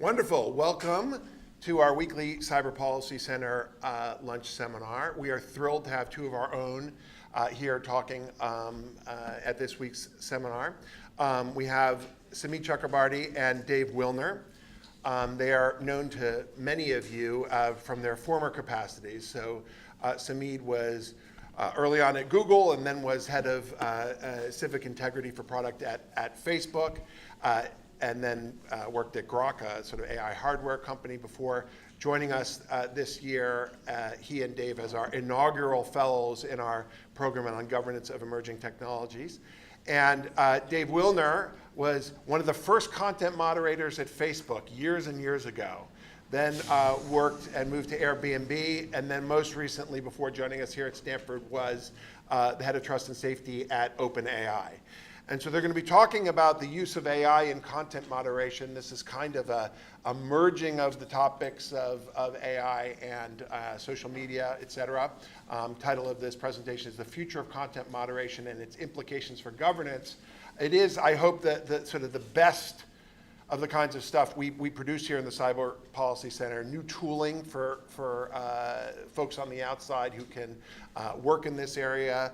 Wonderful. Welcome to our weekly Cyber Policy Center lunch seminar. We are thrilled to have two of our own here talking at this week's seminar. We have Samidh Chakrabarti and Dave Willner. They are known to many of you from their former capacities. So Samidh was early on at Google and then was head of civic integrity for product at Facebook. And then worked at Grok, a sort of AI hardware company, before joining us this year, he and Dave as our inaugural fellows in our program on governance of emerging technologies. And Dave Willner was one of the first content moderators at Facebook years and years ago. Then worked and moved to Airbnb, and then most recently, before joining us here at Stanford, was the head of trust and safety at OpenAI. And so they're going to be talking about the use of AI in content moderation. This is kind of a merging of the topics of AI and social media, et cetera. Title of this presentation is The Future of Content Moderation and Its Implications for Governance. It is, I hope, that sort of the best of the kinds of stuff we produce here in the Cyber Policy Center, new tooling for folks on the outside who can work in this area,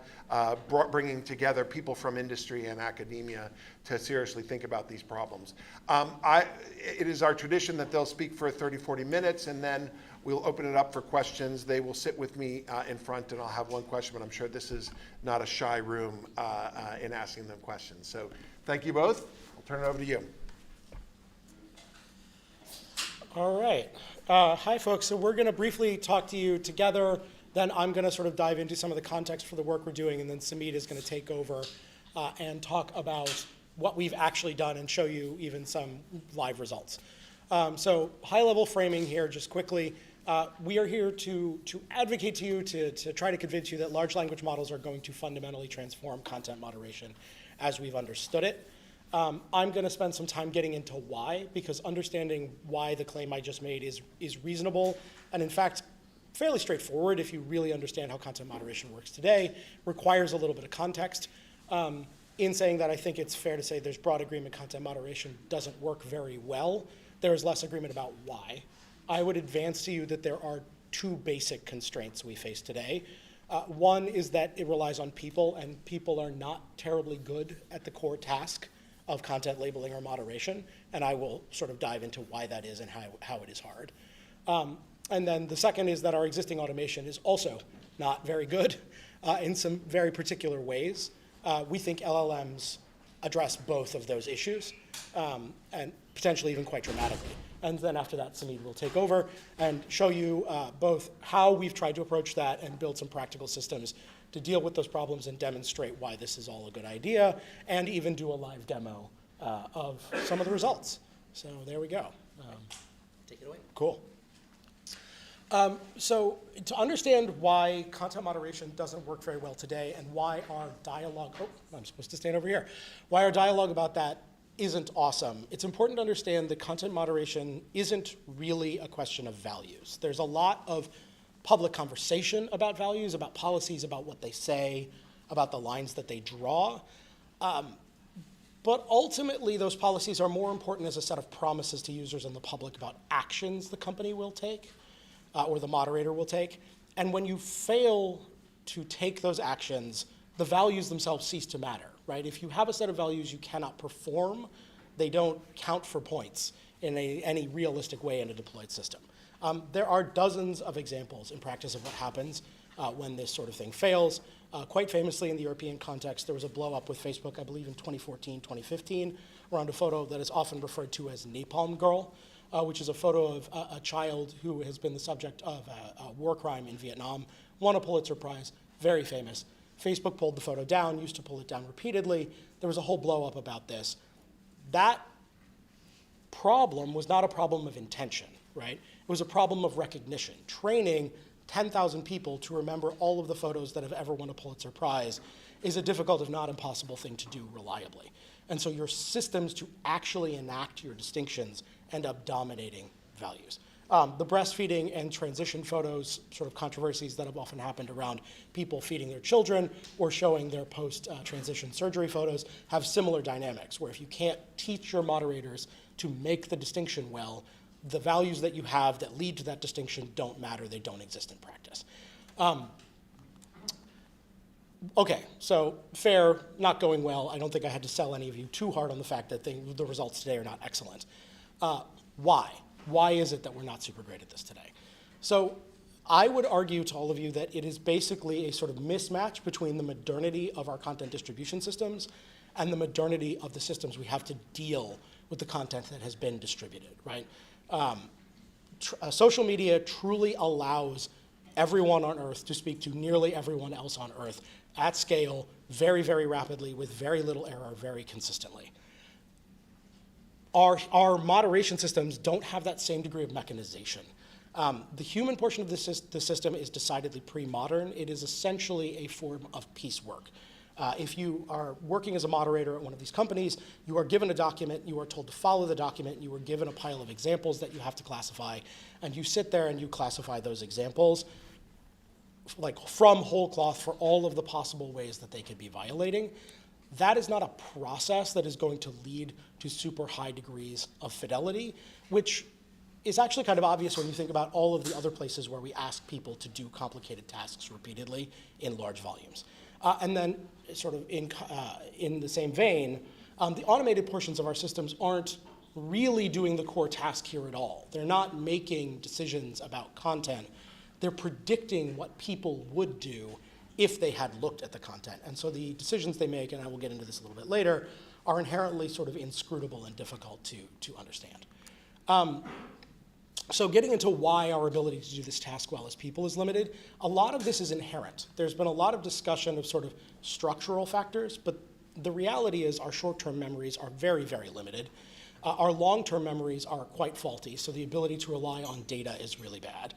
bringing together people from industry and academia to seriously think about these problems. It is our tradition that they'll speak for 30, 40 minutes, and then we'll open it up for questions. They will sit with me in front, and I'll have one question, but I'm sure this is not a shy room in asking them questions. So thank you both. I'll turn it over to you. All right. Hi, folks. So we're going to briefly talk to you together. Then I'm going to sort of dive into some of the context for the work we're doing, and then Samidh is going to take over and talk about what we've actually done and show you even some live results. So high-level framing here, just quickly. We are here to advocate to you, to try to convince you that large language models are going to fundamentally transform content moderation as we've understood it. I'm going to spend some time getting into why, because understanding why the claim I just made is reasonable and, in fact, fairly straightforward if you really understand how content moderation works today. Requires a little bit of context. In saying that, I think it's fair to say there's broad agreement content moderation doesn't work very well. There is less agreement about why. I would advance to you that there are two basic constraints we face today. One is that it relies on people, and people are not terribly good at the core task of content labeling or moderation, and I will sort of dive into why that is and how it is hard. And then the second is that our existing automation is also not very good in some very particular ways. We think LLMs address both of those issues, and potentially even quite dramatically. And then after that, Samidh will take over and show you both how we've tried to approach that and build some practical systems to deal with those problems and demonstrate why this is all a good idea, and even do a live demo of some of the results. So there we go. Take it away. Cool. So to understand why content moderation doesn't work very well today and why our dialogue, I'm supposed to stand over here, why our dialogue about that isn't awesome, it's important to understand that content moderation isn't really a question of values. There's a lot of public conversation about values, about policies, about what they say, about the lines that they draw. But ultimately, those policies are more important as a set of promises to users and the public about actions the company will take or the moderator will take. And when you fail to take those actions, the values themselves cease to matter, right? If you have a set of values you cannot perform, they don't count for points in any realistic way in a deployed system. There are dozens of examples in practice of what happens when this sort of thing fails. Quite famously in the European context, there was a blow up with Facebook, I believe in 2014, 2015, around a photo that is often referred to as Napalm Girl, which is a photo of a child who has been the subject of a war crime in Vietnam, won a Pulitzer Prize, very famous. Facebook pulled the photo down, used to pull it down repeatedly. There was a whole blow up about this. That problem was not a problem of intention, right? It was a problem of recognition. Training 10,000 people to remember all of the photos that have ever won a Pulitzer Prize is a difficult, if not impossible, thing to do reliably. And so your systems to actually enact your distinctions end up dominating values. The breastfeeding and transition photos, sort of controversies that have often happened around people feeding their children or showing their post-transition surgery photos, have similar dynamics, where if you can't teach your moderators to make the distinction well, the values that you have that lead to that distinction don't matter, they don't exist in practice. Okay, so fair, not going well. I don't think I had to sell any of you too hard on the fact that the results today are not excellent. Why? Why is it that we're not super great at this today? So I would argue to all of you that it is basically a sort of mismatch between the modernity of our content distribution systems and the modernity of the systems we have to deal with the content that has been distributed, right? Social media truly allows everyone on Earth to speak to nearly everyone else on Earth at scale, very, very rapidly, with very little error, very consistently. Our moderation systems don't have that same degree of mechanization. The human portion of the system is decidedly pre-modern. It is essentially a form of piecework. If you are working as a moderator at one of these companies, you are given a document, you are told to follow the document, you are given a pile of examples that you have to classify, and you sit there and you classify those examples like from whole cloth for all of the possible ways that they could be violating. That is not a process that is going to lead to super high degrees of fidelity, which is actually kind of obvious when you think about all of the other places where we ask people to do complicated tasks repeatedly in large volumes. And then sort of in the same vein, the automated portions of our systems aren't really doing the core task here at all. They're not making decisions about content. They're predicting what people would do if they had looked at the content. And so the decisions they make, and I will get into this a little bit later, are inherently sort of inscrutable and difficult to understand. So getting into why our ability to do this task well as people is limited, a lot of this is inherent. There's been a lot of discussion of sort of structural factors, but the reality is our short-term memories are very, very limited. Our long-term memories are quite faulty, so the ability to rely on data is really bad.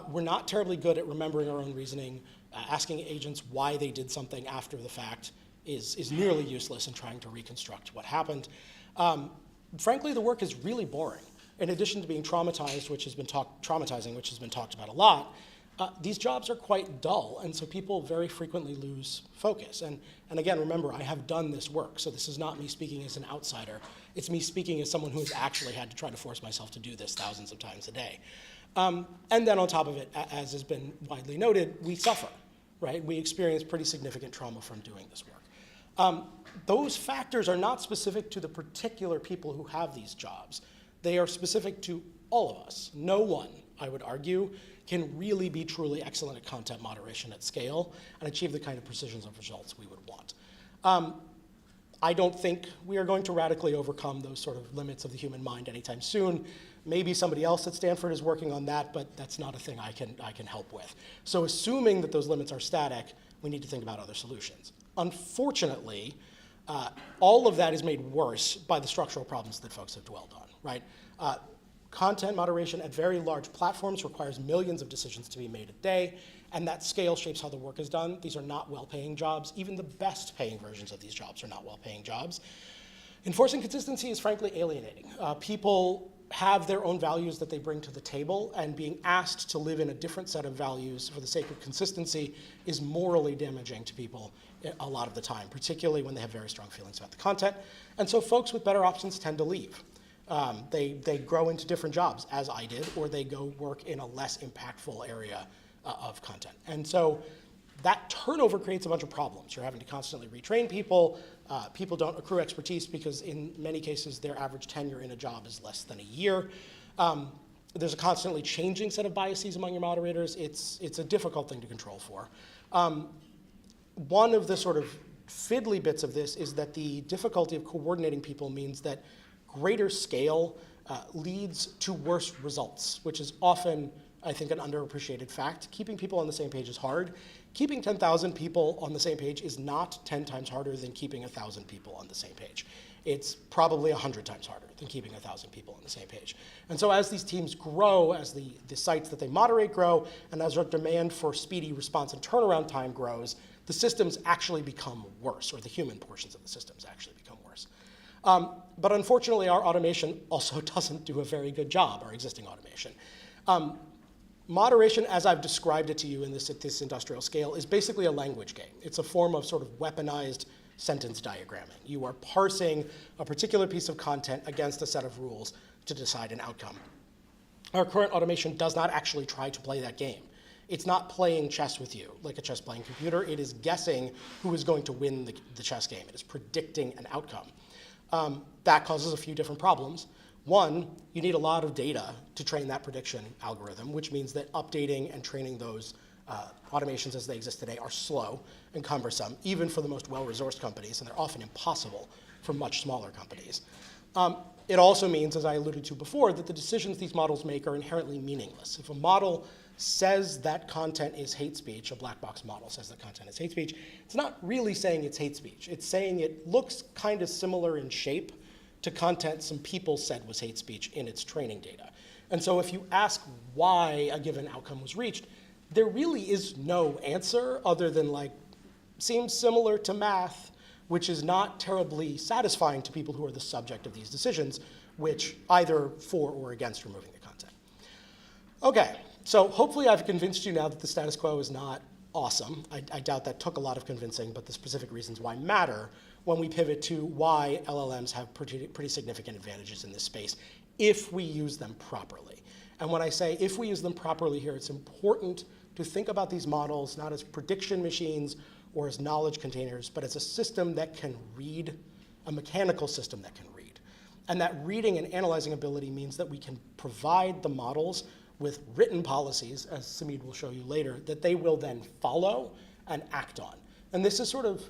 We're not terribly good at remembering our own reasoning. Asking agents why they did something after the fact is nearly useless in trying to reconstruct what happened. Frankly, the work is really boring. In addition to being traumatizing, which has been talked about a lot, these jobs are quite dull, and so people very frequently lose focus. And again, remember, I have done this work, so this is not me speaking as an outsider. It's me speaking as someone who has actually had to try to force myself to do this thousands of times a day. And then on top of it, as has been widely noted, we suffer, right? We experience pretty significant trauma from doing this work. Those factors are not specific to the particular people who have these jobs. They are specific to all of us. No one, I would argue, can really be truly excellent at content moderation at scale and achieve the kind of precision of results we would want. I don't think we are going to radically overcome those sort of limits of the human mind anytime soon. Maybe somebody else at Stanford is working on that, but that's not a thing I can help with. So assuming that those limits are static, we need to think about other solutions. Unfortunately, all of that is made worse by the structural problems that folks have dwelled on, right? Content moderation at very large platforms requires millions of decisions to be made a day, and that scale shapes how the work is done. These are not well-paying jobs. Even the best paying versions of these jobs are not well-paying jobs. Enforcing consistency is frankly alienating. People have their own values that they bring to the table, and being asked to live in a different set of values for the sake of consistency is morally damaging to people a lot of the time, particularly when they have very strong feelings about the content. And so folks with better options tend to leave. They grow into different jobs, as I did, or they go work in a less impactful area of content. And so that turnover creates a bunch of problems. You're having to constantly retrain people. People don't accrue expertise because in many cases their average tenure in a job is less than a year. There's a constantly changing set of biases among your moderators. It's a difficult thing to control for. One of the sort of fiddly bits of this is that the difficulty of coordinating people means that greater scale leads to worse results, which is often, I think, an underappreciated fact. Keeping people on the same page is hard. Keeping 10,000 people on the same page is not 10 times harder than keeping 1,000 people on the same page. It's probably 100 times harder than keeping 1,000 people on the same page. And so as these teams grow, as the sites that they moderate grow, and as our demand for speedy response and turnaround time grows, the systems actually become worse, or the human portions of the systems actually become worse. But unfortunately, our automation also doesn't do a very good job, our existing automation. Moderation, as I've described it to you at this industrial scale, is basically a language game. It's a form of sort of weaponized sentence diagramming. You are parsing a particular piece of content against a set of rules to decide an outcome. Our current automation does not actually try to play that game. It's not playing chess with you like a chess-playing computer. It is guessing who is going to win the chess game. It is predicting an outcome. That causes a few different problems. One, you need a lot of data to train that prediction algorithm, which means that updating and training those automations as they exist today are slow and cumbersome, even for the most well-resourced companies, and they're often impossible for much smaller companies. It also means, as I alluded to before, that the decisions these models make are inherently meaningless. If a model says that content is hate speech, a black box model says that content is hate speech, it's not really saying it's hate speech. It's saying it looks kind of similar in shape to content some people said was hate speech in its training data. And so if you ask why a given outcome was reached, there really is no answer other than like, seems similar to math, which is not terribly satisfying to people who are the subject of these decisions, which either for or against removing the content. Okay, so hopefully I've convinced you now that the status quo is not awesome. I doubt that took a lot of convincing, but the specific reasons why matter when we pivot to why LLMs have pretty significant advantages in this space if we use them properly. And when I say if we use them properly here, it's important to think about these models not as prediction machines or as knowledge containers, but as a system that can read, a mechanical system that can read. And that reading and analyzing ability means that we can provide the models with written policies, as Samidh will show you later, that they will then follow and act on. And this is sort of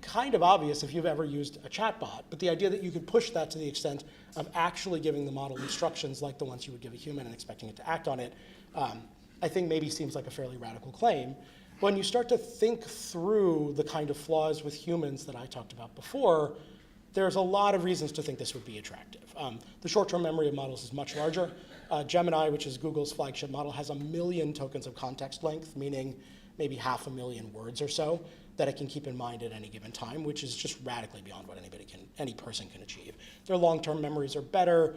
kind of obvious if you've ever used a chatbot, but the idea that you could push that to the extent of actually giving the model instructions like the ones you would give a human and expecting it to act on it, I think maybe seems like a fairly radical claim. When you start to think through the kind of flaws with humans that I talked about before, there's a lot of reasons to think this would be attractive. The short-term memory of models is much larger. Gemini, which is Google's flagship model, has 1 million tokens of context length, meaning maybe 500,000 words or so that it can keep in mind at any given time, which is just radically beyond what any person can achieve. Their long-term memories are better.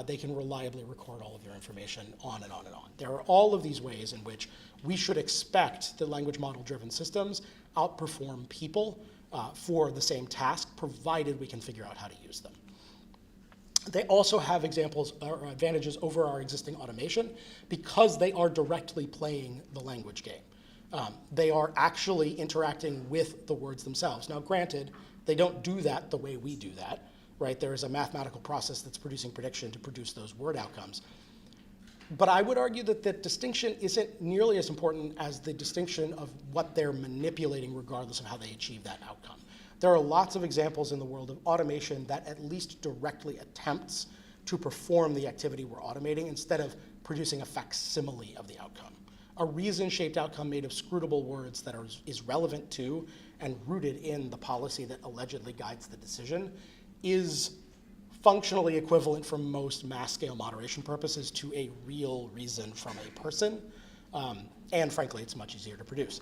They can reliably record all of their information on and on and on. There are all of these ways in which we should expect that language model-driven systems outperform people for the same task, provided we can figure out how to use them. They also have examples or advantages over our existing automation because they are directly playing the language game. They are actually interacting with the words themselves. Now, granted, they don't do that the way we do that, right? There is a mathematical process that's producing prediction to produce those word outcomes. But I would argue that the distinction isn't nearly as important as the distinction of what they're manipulating regardless of how they achieve that outcome. There are lots of examples in the world of automation that at least directly attempts to perform the activity we're automating instead of producing a facsimile of the outcome. A reason-shaped outcome made of scrutable words that is relevant to and rooted in the policy that allegedly guides the decision is functionally equivalent for most mass-scale moderation purposes to a real reason from a person, and frankly, it's much easier to produce.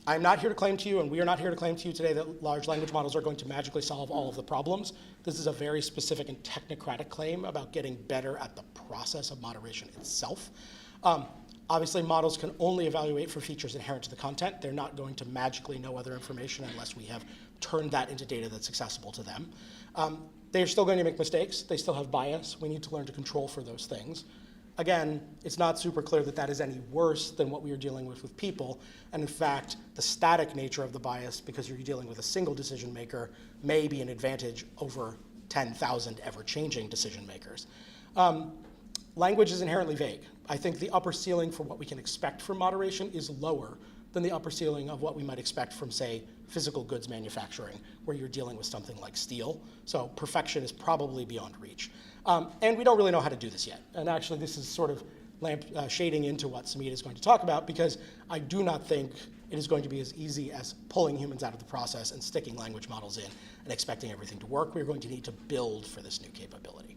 I'm not here to claim to you, and we are not here to claim to you today that large language models are going to magically solve all of the problems. This is a very specific and technocratic claim about getting better at the process of moderation itself. Obviously, models can only evaluate for features inherent to the content. They're not going to magically know other information unless we have turned that into data that's accessible to them. They're still going to make mistakes. They still have bias. We need to learn to control for those things. Again, it's not super clear that that is any worse than what we are dealing with people. And in fact, the static nature of the bias, because you're dealing with a single decision maker, may be an advantage over 10,000 ever-changing decision makers. Language is inherently vague. I think the upper ceiling for what we can expect from moderation is lower than the upper ceiling of what we might expect from, say, physical goods manufacturing, where you're dealing with something like steel. So perfection is probably beyond reach. And we don't really know how to do this yet. And actually, this is sort of shading into what Samidh is going to talk about, because I do not think it is going to be as easy as pulling humans out of the process and sticking language models in and expecting everything to work. We're going to need to build for this new capability.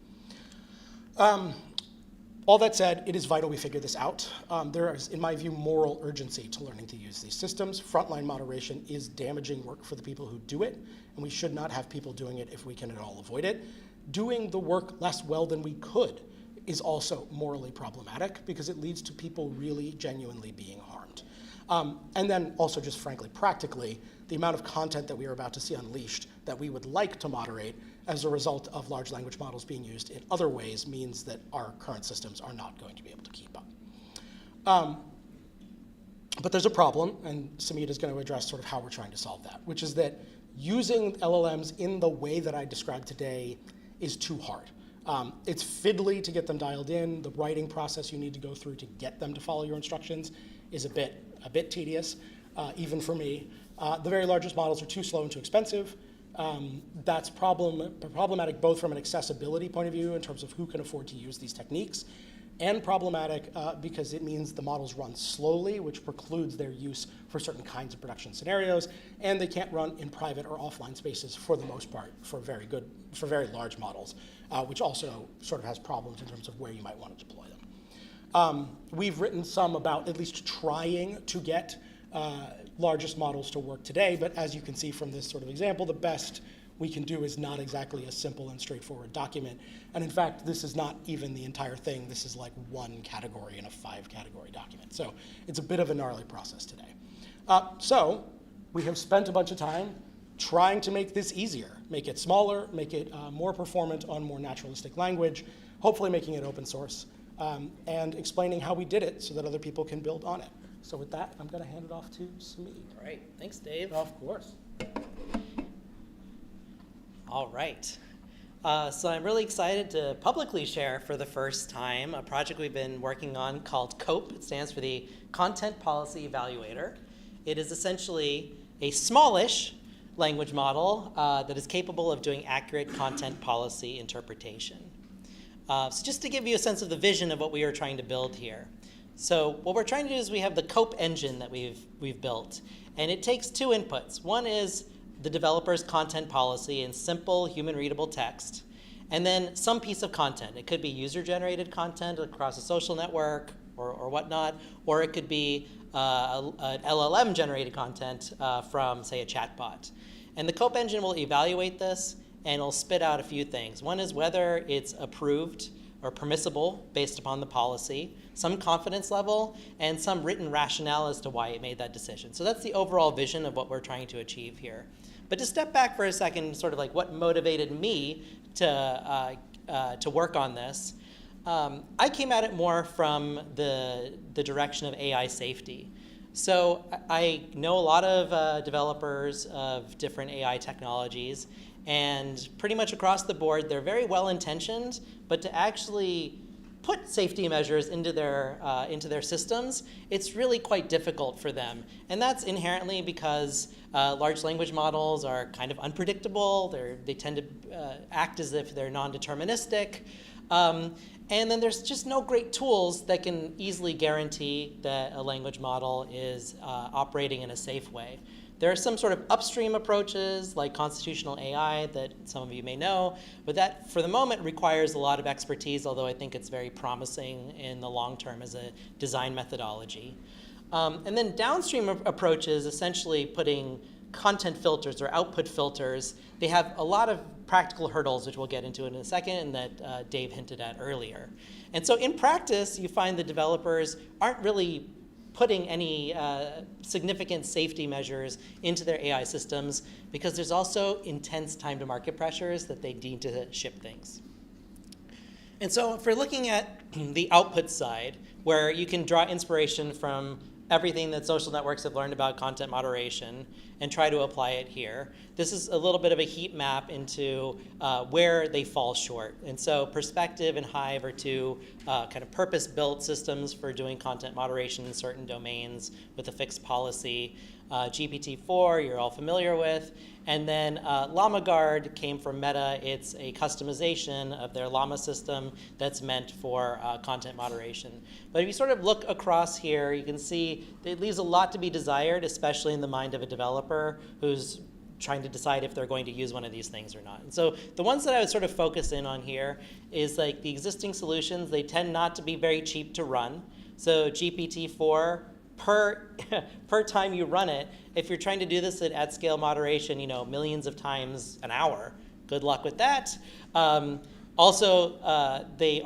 All that said, it is vital we figure this out. There is, in my view, moral urgency to learning to use these systems. Frontline moderation is damaging work for the people who do it, and we should not have people doing it if we can at all avoid it. Doing the work less well than we could is also morally problematic because it leads to people really genuinely being harmed. And then also just frankly, practically, the amount of content that we are about to see unleashed that we would like to moderate as a result of large language models being used in other ways means that our current systems are not going to be able to keep up. But there's a problem, and Samidh is going to address sort of how we're trying to solve that, which is that using LLMs in the way that I described today is too hard. It's fiddly to get them dialed in. The writing process you need to go through to get them to follow your instructions is a bit tedious, even for me. The very largest models are too slow and too expensive. That's problematic both from an accessibility point of view in terms of who can afford to use these techniques, and problematic because it means the models run slowly, which precludes their use for certain kinds of production scenarios, and they can't run in private or offline spaces for the most part for very large models, which also sort of has problems in terms of where you might want to deploy them. We've written some about at least trying to get largest models to work today, but as you can see from this sort of example, the best we can do is not exactly a simple and straightforward document. And in fact, this is not even the entire thing. This is like one category in a 5-category document. So it's a bit of a gnarly process today. So we have spent a bunch of time trying to make this easier, make it smaller, make it more performant on more naturalistic language, hopefully making it open source, and explaining how we did it so that other people can build on it. So with that, I'm going to hand it off to Samidh. All right, thanks, Dave. Of course. All right. So I'm really excited to publicly share for the first time a project we've been working on called COPE. It stands for the Content Policy Evaluator. It is essentially a smallish language model that is capable of doing accurate content policy interpretation. So just to give you a sense of the vision of what we are trying to build here. So what we're trying to do is we have the COPE engine that we've built, and it takes 2 inputs. One is the developer's content policy in simple human-readable text, and then some piece of content. It could be user-generated content across a social network or whatnot, or it could be an LLM-generated content from, say, a chatbot. And the COPE engine will evaluate this, and it'll spit out a few things. One is whether it's approved or permissible based upon the policy, some confidence level, and some written rationale as to why it made that decision. So that's the overall vision of what we're trying to achieve here. But to step back for a second, sort of like what motivated me to work on this, I came at it more from the direction of AI safety. So I know a lot of developers of different AI technologies, and pretty much across the board, they're very well-intentioned, but to actually put safety measures into their systems, it's really quite difficult for them. And that's inherently because large language models are kind of unpredictable. They tend to act as if they're non-deterministic. And then there's just no great tools that can easily guarantee that a language model is operating in a safe way. There are some sort of upstream approaches like constitutional AI that some of you may know, but that for the moment requires a lot of expertise, although I think it's very promising in the long term as a design methodology. And then downstream approaches, essentially putting content filters or output filters, they have a lot of practical hurdles, which we'll get into in a second, and that Dave hinted at earlier. And so in practice, you find the developers aren't really putting any significant safety measures into their AI systems because there's also intense time to market pressures that they need to ship things. And so if we're looking at the output side, where you can draw inspiration from everything that social networks have learned about content moderation and try to apply it here. This is a little bit of a heat map into where they fall short. And so Perspective and Hive are 2 kind of purpose-built systems for doing content moderation in certain domains with a fixed policy. GPT-4, you're all familiar with. And then LlamaGuard came from Meta. It's a customization of their Llama system that's meant for content moderation. But if you sort of look across here, you can see it leaves a lot to be desired, especially in the mind of a developer who's trying to decide if they're going to use one of these things or not. And so the ones that I would sort of focus in on here is like the existing solutions. They tend not to be very cheap to run. So GPT-4, per time you run it, if you're trying to do this at scale moderation, millions of times an hour, good luck with that. Also, they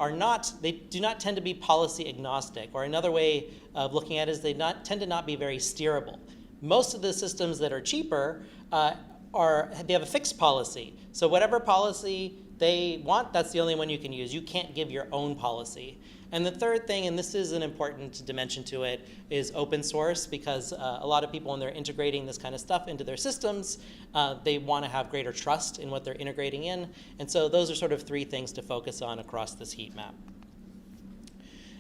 do not tend to be policy agnostic, or another way of looking at it is they tend to not be very steerable. Most of the systems that are cheaper they have a fixed policy. So whatever policy they want, that's the only one you can use. You can't give your own policy. And the third thing, and this is an important dimension to it, is open source, because a lot of people, when they're integrating this kind of stuff into their systems, they want to have greater trust in what they're integrating in. And so those are sort of three things to focus on across this heat map.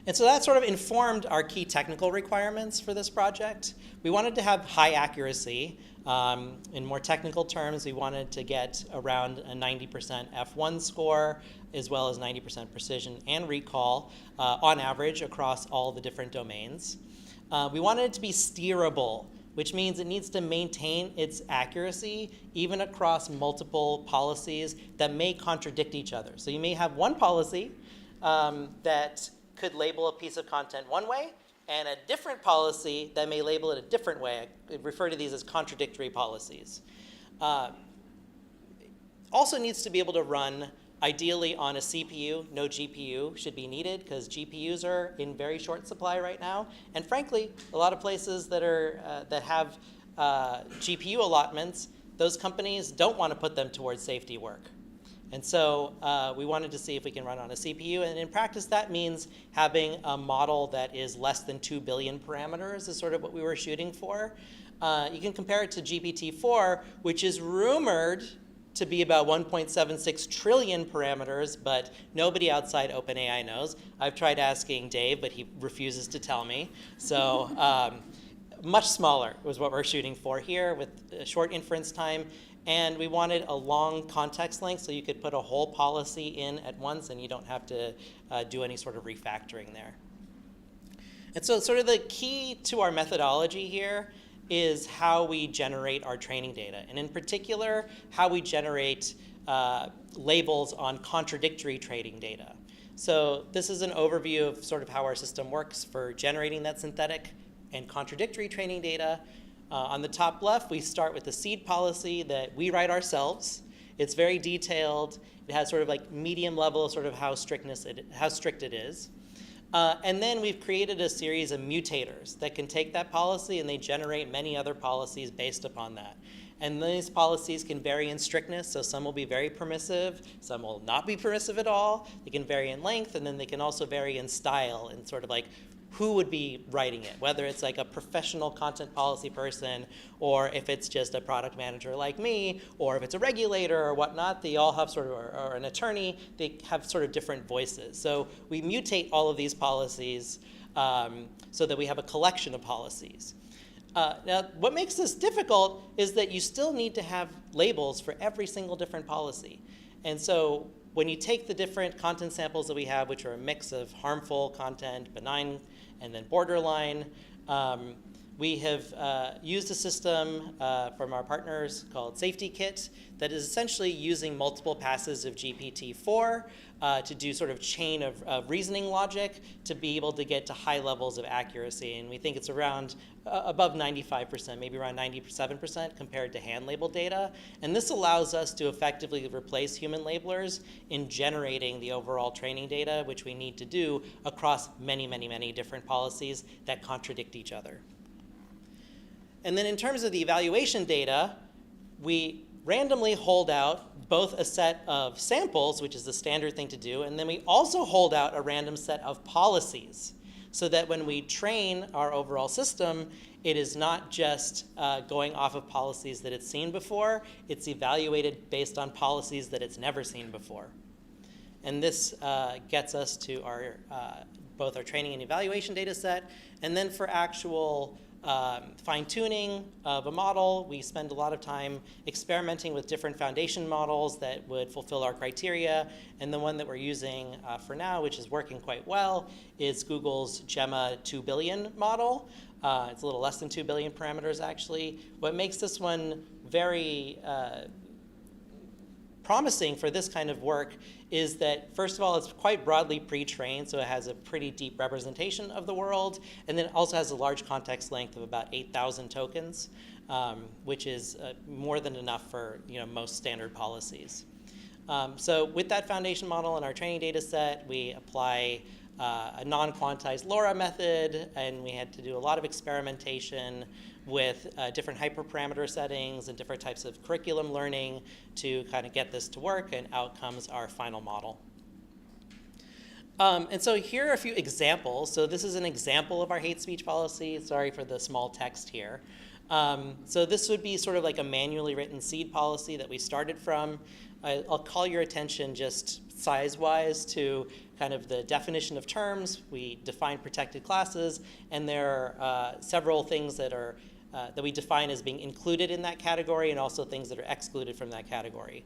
And so that sort of informed our key technical requirements for this project. We wanted to have high accuracy. In more technical terms, we wanted to get around a 90% F1 score, as well as 90% precision and recall on average across all the different domains. We wanted it to be steerable, which means it needs to maintain its accuracy even across multiple policies that may contradict each other. So you may have one policy that could label a piece of content one way, and a different policy that may label it a different way. I refer to these as contradictory policies. Also needs to be able to run ideally on a CPU. No GPU should be needed, because GPUs are in very short supply right now. And frankly, a lot of places that have GPU allotments, those companies don't want to put them towards safety work. And so we wanted to see if we can run on a CPU. And in practice, that means having a model that is less than 2 billion parameters is sort of what we were shooting for. You can compare it to GPT-4, which is rumored to be about 1.76 trillion parameters, but nobody outside OpenAI knows. I've tried asking Dave, but he refuses to tell me. So much smaller was what we're shooting for here, with a short inference time. And we wanted a long context length, so you could put a whole policy in at once and you don't have to do any sort of refactoring there. And so sort of the key to our methodology here is how we generate our training data, and in particular, how we generate labels on contradictory training data. So this is an overview of sort of how our system works for generating that synthetic and contradictory training data. On the top left, we start with the seed policy that we write ourselves. It's very detailed. It has sort of like medium level, sort of how strict it is. And then we've created a series of mutators that can take that policy and they generate many other policies based upon that. And these policies can vary in strictness, so some will be very permissive, some will not be permissive at all. They can vary in length, and then they can also vary in style, and sort of like who would be writing it, whether it's like a professional content policy person, or if it's just a product manager like me, or if it's a regulator or whatnot. They all have sort of, or an attorney, they have sort of different voices. So we mutate all of these policies so that we have a collection of policies. Now, what makes this difficult is that you still need to have labels for every single different policy. And so when you take the different content samples that we have, which are a mix of harmful content, benign, and then borderline, we have used a system from our partners called Safety Kit that is essentially using multiple passes of GPT-4 to do sort of chain of reasoning logic to be able to get to high levels of accuracy. And we think it's around above 95%, maybe around 97% compared to hand-labeled data. And this allows us to effectively replace human labelers in generating the overall training data, which we need to do across many, many, many different policies that contradict each other. And then in terms of the evaluation data, we randomly hold out both a set of samples, which is the standard thing to do, and then we also hold out a random set of policies, so that when we train our overall system, it is not just going off of policies that it's seen before, it's evaluated based on policies that it's never seen before. And this gets us to our both our training and evaluation data set, and then for actual fine-tuning of a model, we spend a lot of time experimenting with different foundation models that would fulfill our criteria. And the one that we're using for now, which is working quite well, is Google's Gemma 2 billion model. It's a little less than 2 billion parameters, actually. What makes this one very promising for this kind of work is that, first of all, it's quite broadly pre-trained, so it has a pretty deep representation of the world, and then it also has a large context length of about 8,000 tokens, which is more than enough for most standard policies. So with that foundation model in our training data set, we apply a non-quantized LoRa method, and we had to do a lot of experimentation with different hyperparameter settings and different types of curriculum learning to kind of get this to work, and out comes our final model. And so here are a few examples. So this is an example of our hate speech policy. Sorry for the small text here. So this would be sort of like a manually written seed policy that we started from. I'll call your attention just size-wise to kind of the definition of terms. We define protected classes, and there are several things that are that we define as being included in that category, and also things that are excluded from that category.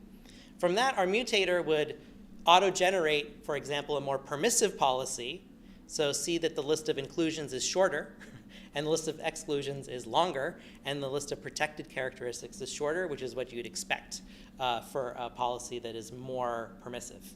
From that, our mutator would auto-generate, for example, a more permissive policy. So see that the list of inclusions is shorter, and the list of exclusions is longer, and the list of protected characteristics is shorter, which is what you'd expect for a policy that is more permissive.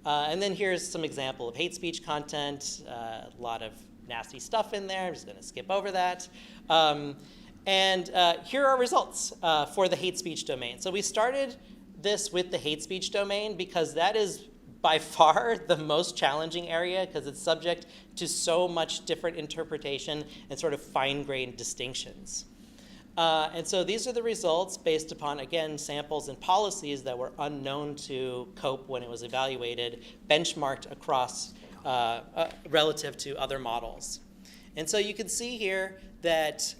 And then here's some example of hate speech content, a lot of nasty stuff in there. I'm just going to skip over that. And here are results for the hate speech domain. So we started this with the hate speech domain because that is by far the most challenging area, because it's subject to so much different interpretation and sort of fine-grained distinctions. And so these are the results based upon, again, samples and policies that were unknown to COPE when it was evaluated, benchmarked across relative to other models. And so you can see here that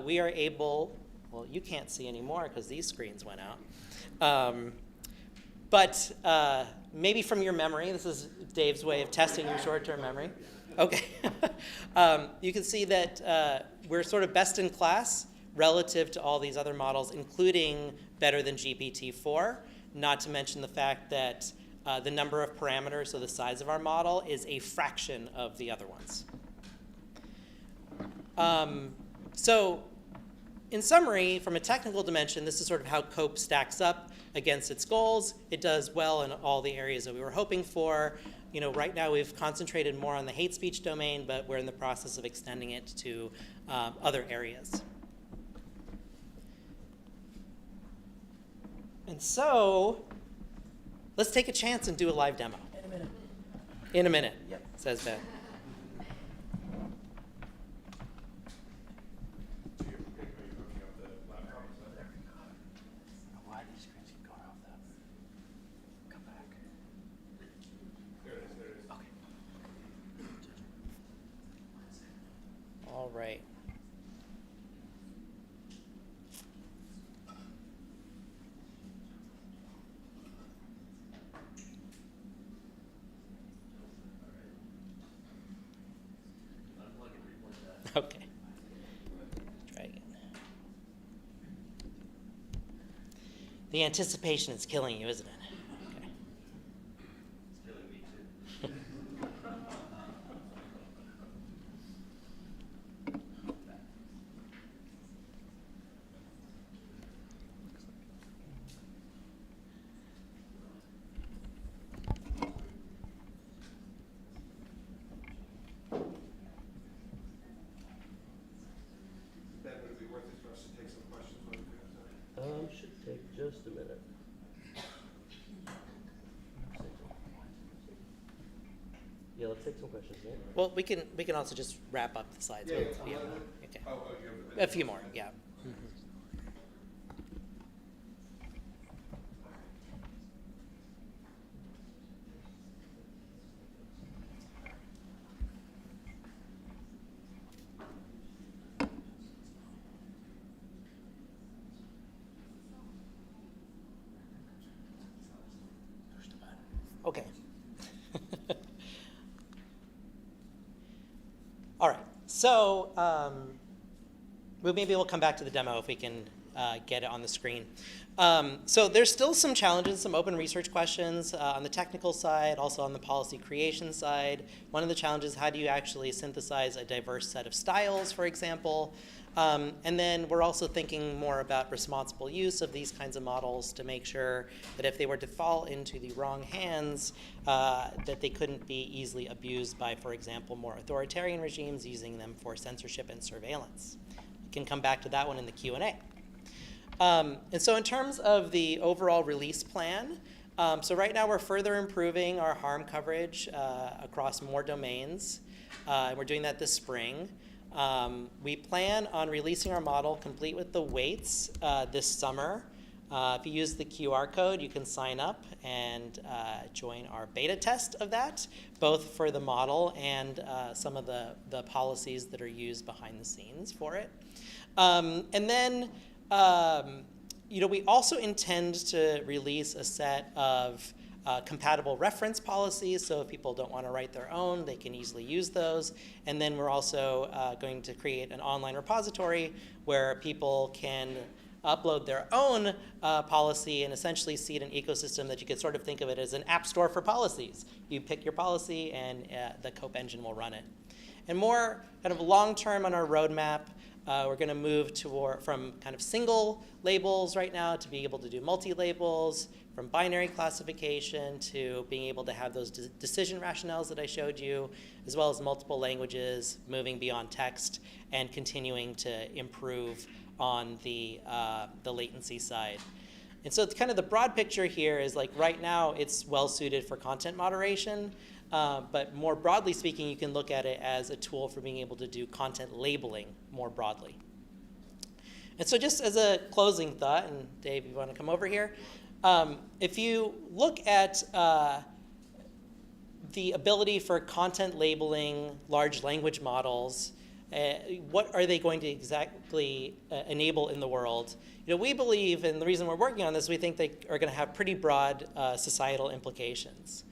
we are able, well, you can't see anymore because these screens went out. But maybe from your memory, this is Dave's way of testing your short-term memory. Okay. You can see that we're sort of best in class relative to all these other models, including better than GPT-4, not to mention the fact that the number of parameters, so the size of our model, is a fraction of the other ones. So in summary, from a technical dimension, this is sort of how COPE stacks up against its goals. It does well in all the areas that we were hoping for. You know, right now we've concentrated more on the hate speech domain, but we're in the process of extending it to other areas. And so let's take a chance and do a live demo. In a minute. In a minute, yep, says Ben. Why do these screens keep going off though? Come back. There it is, there it is. Okay. All right. Okay. Try again. The anticipation is killing you, isn't it? Okay. It's killing me too. Ben, would it be worth it for us to take some questions while we do that? Should take just a minute. Yeah, let's take some questions, Nate. Well, we can also just wrap up the slides. Yeah, with- yeah. Okay. Oh, you have the A few more, yeah. Okay. All right. So maybe we'll come back to the demo if we can get it on the screen. So there's still some challenges, some open research questions on the technical side, also on the policy creation side. One of the challenges, how do you actually synthesize a diverse set of styles, for example? And then we're also thinking more about responsible use of these kinds of models to make sure that if they were to fall into the wrong hands, that they couldn't be easily abused by, for example, more authoritarian regimes using them for censorship and surveillance. We can come back to that one in the Q&A. And so in terms of the overall release plan, so right now we're further improving our harm coverage across more domains. And we're doing that this spring. We plan on releasing our model complete with the weights this summer. If you use the QR code, you can sign up and join our beta test of that, both for the model and some of the policies that are used behind the scenes for it. And then, we also intend to release a set of compatible reference policies, so if people don't want to write their own, they can easily use those. And then we're also going to create an online repository where people can upload their own policy and essentially seed an ecosystem that you could sort of think of it as an app store for policies. You pick your policy and the COPE engine will run it. And more kind of long-term on our roadmap, we're going to move from kind of single labels right now to being able to do multi-labels, from binary classification to being able to have those decision rationales that I showed you, as well as multiple languages, moving beyond text, and continuing to improve on the latency side. And so it's kind of the broad picture here is like right now it's well suited for content moderation, but more broadly speaking, you can look at it as a tool for being able to do content labeling more broadly. And so just as a closing thought, and Dave, you want to come over here? If you look at the ability for content labeling large language models, what are they going to exactly enable in the world? We believe, and the reason we're working on this, we think they are going to have pretty broad societal implications.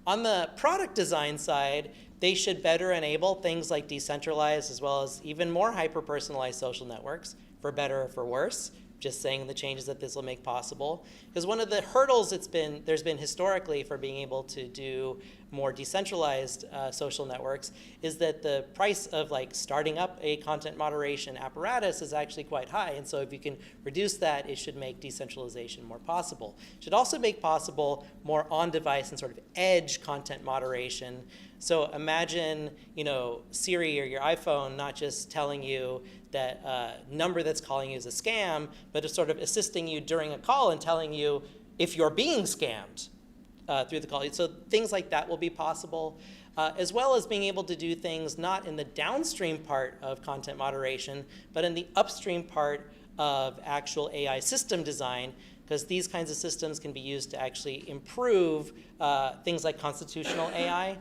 On the product design side, they should better enable things like decentralized as well as even more hyper-personalized social networks, for better or for worse. Just saying the changes that this will make possible. Because one of the hurdles there's been historically for being able to do more decentralized social networks is that the price of like starting up a content moderation apparatus is actually quite high. And so if you can reduce that, it should make decentralization more possible. It should also make possible more on-device and sort of edge content moderation. So imagine, Siri or your iPhone not just telling you that number that's calling you is a scam, but it's sort of assisting you during a call and telling you if you're being scammed through the call. So things like that will be possible, as well as being able to do things not in the downstream part of content moderation, but in the upstream part of actual AI system design, because these kinds of systems can be used to actually improve things like constitutional AI,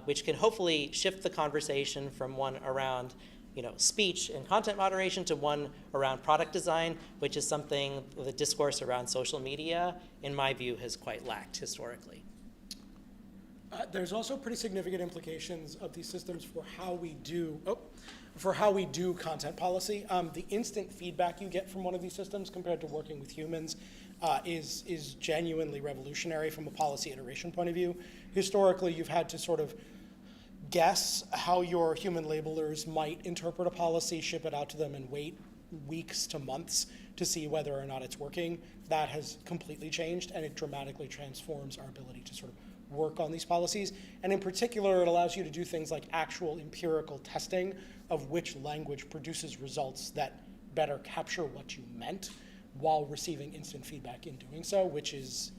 which can hopefully shift the conversation from one around speech and content moderation to one around product design, which is something the discourse around social media, in my view, has quite lacked historically. There's also pretty significant implications of these systems for how we do content policy. The instant feedback you get from one of these systems compared to working with humans is genuinely revolutionary from a policy iteration point of view. Historically, you've had to sort of guess how your human labelers might interpret a policy, ship it out to them, and wait weeks to months to see whether or not it's working. That has completely changed, and it dramatically transforms our ability to sort of work on these policies. And in particular, it allows you to do things like actual empirical testing of which language produces results that better capture what you meant while receiving instant feedback in doing so, which is,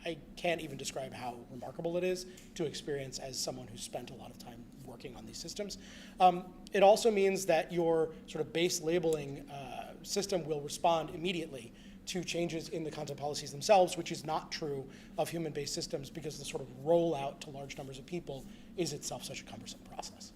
I can't even describe how remarkable it is to experience as someone who's spent a lot of time working on these systems. It also means that your sort of base labeling system will respond immediately to changes in the content policies themselves, which is not true of human-based systems because the sort of rollout to large numbers of people is itself such a cumbersome process.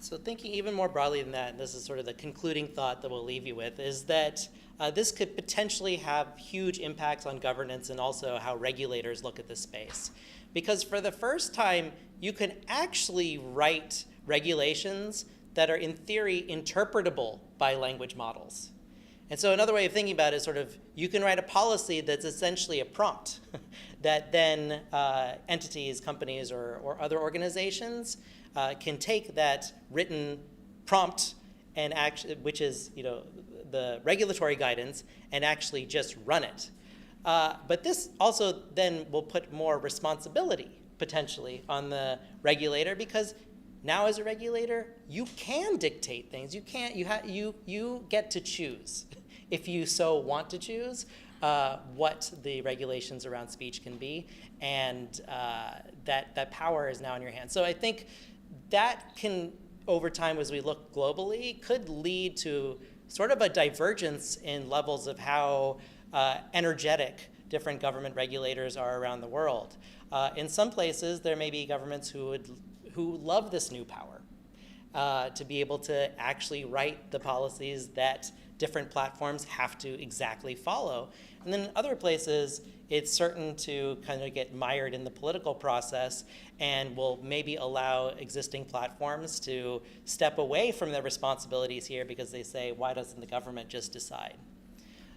So thinking even more broadly than that, and this is sort of the concluding thought that we'll leave you with, is that this could potentially have huge impacts on governance and also how regulators look at this space. Because for the first time, you can actually write regulations that are in theory interpretable by language models. And so another way of thinking about it is sort of, you can write a policy that's essentially a prompt that then entities, companies, or other organizations can take that written prompt and which is the regulatory guidance, and actually just run it. But this also then will put more responsibility potentially on the regulator, because now as a regulator, you can dictate things. You get to choose, if you so want to choose, what the regulations around speech can be, and that power is now in your hands. So I think that can over time, as we look globally, could lead to sort of a divergence in levels of how energetic different government regulators are around the world. In some places, there may be governments who love this new power to be able to actually write the policies that different platforms have to exactly follow. And then in other places, it's certain to kind of get mired in the political process and will maybe allow existing platforms to step away from their responsibilities here because they say, why doesn't the government just decide?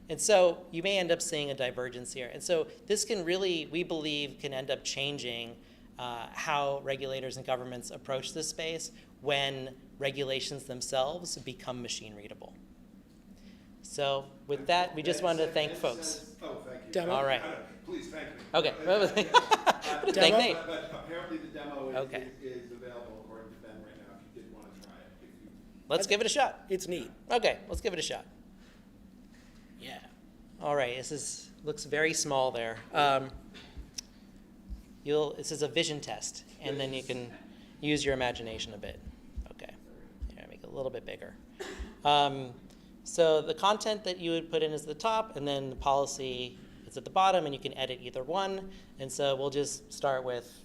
And so you may end up seeing a divergence here. And so this can really, we believe, can end up changing how regulators and governments approach this space when regulations themselves become machine readable. So with that, we just wanted to thank folks. Oh, thank you. Demo? All right. Please, thank me. Okay. Thank Demo? Nate. But apparently the demo Okay. is available according to Ben right now, if you did want to try it. If you- Let's give it a shot. It's neat. Okay, let's give it a shot. Yeah. All right, looks very small there. This is a vision test, and then you can use your imagination a bit. Okay, here, make it a little bit bigger. So the content that you would put in is the top, and then the policy is at the bottom, and you can edit either one. And so we'll just start with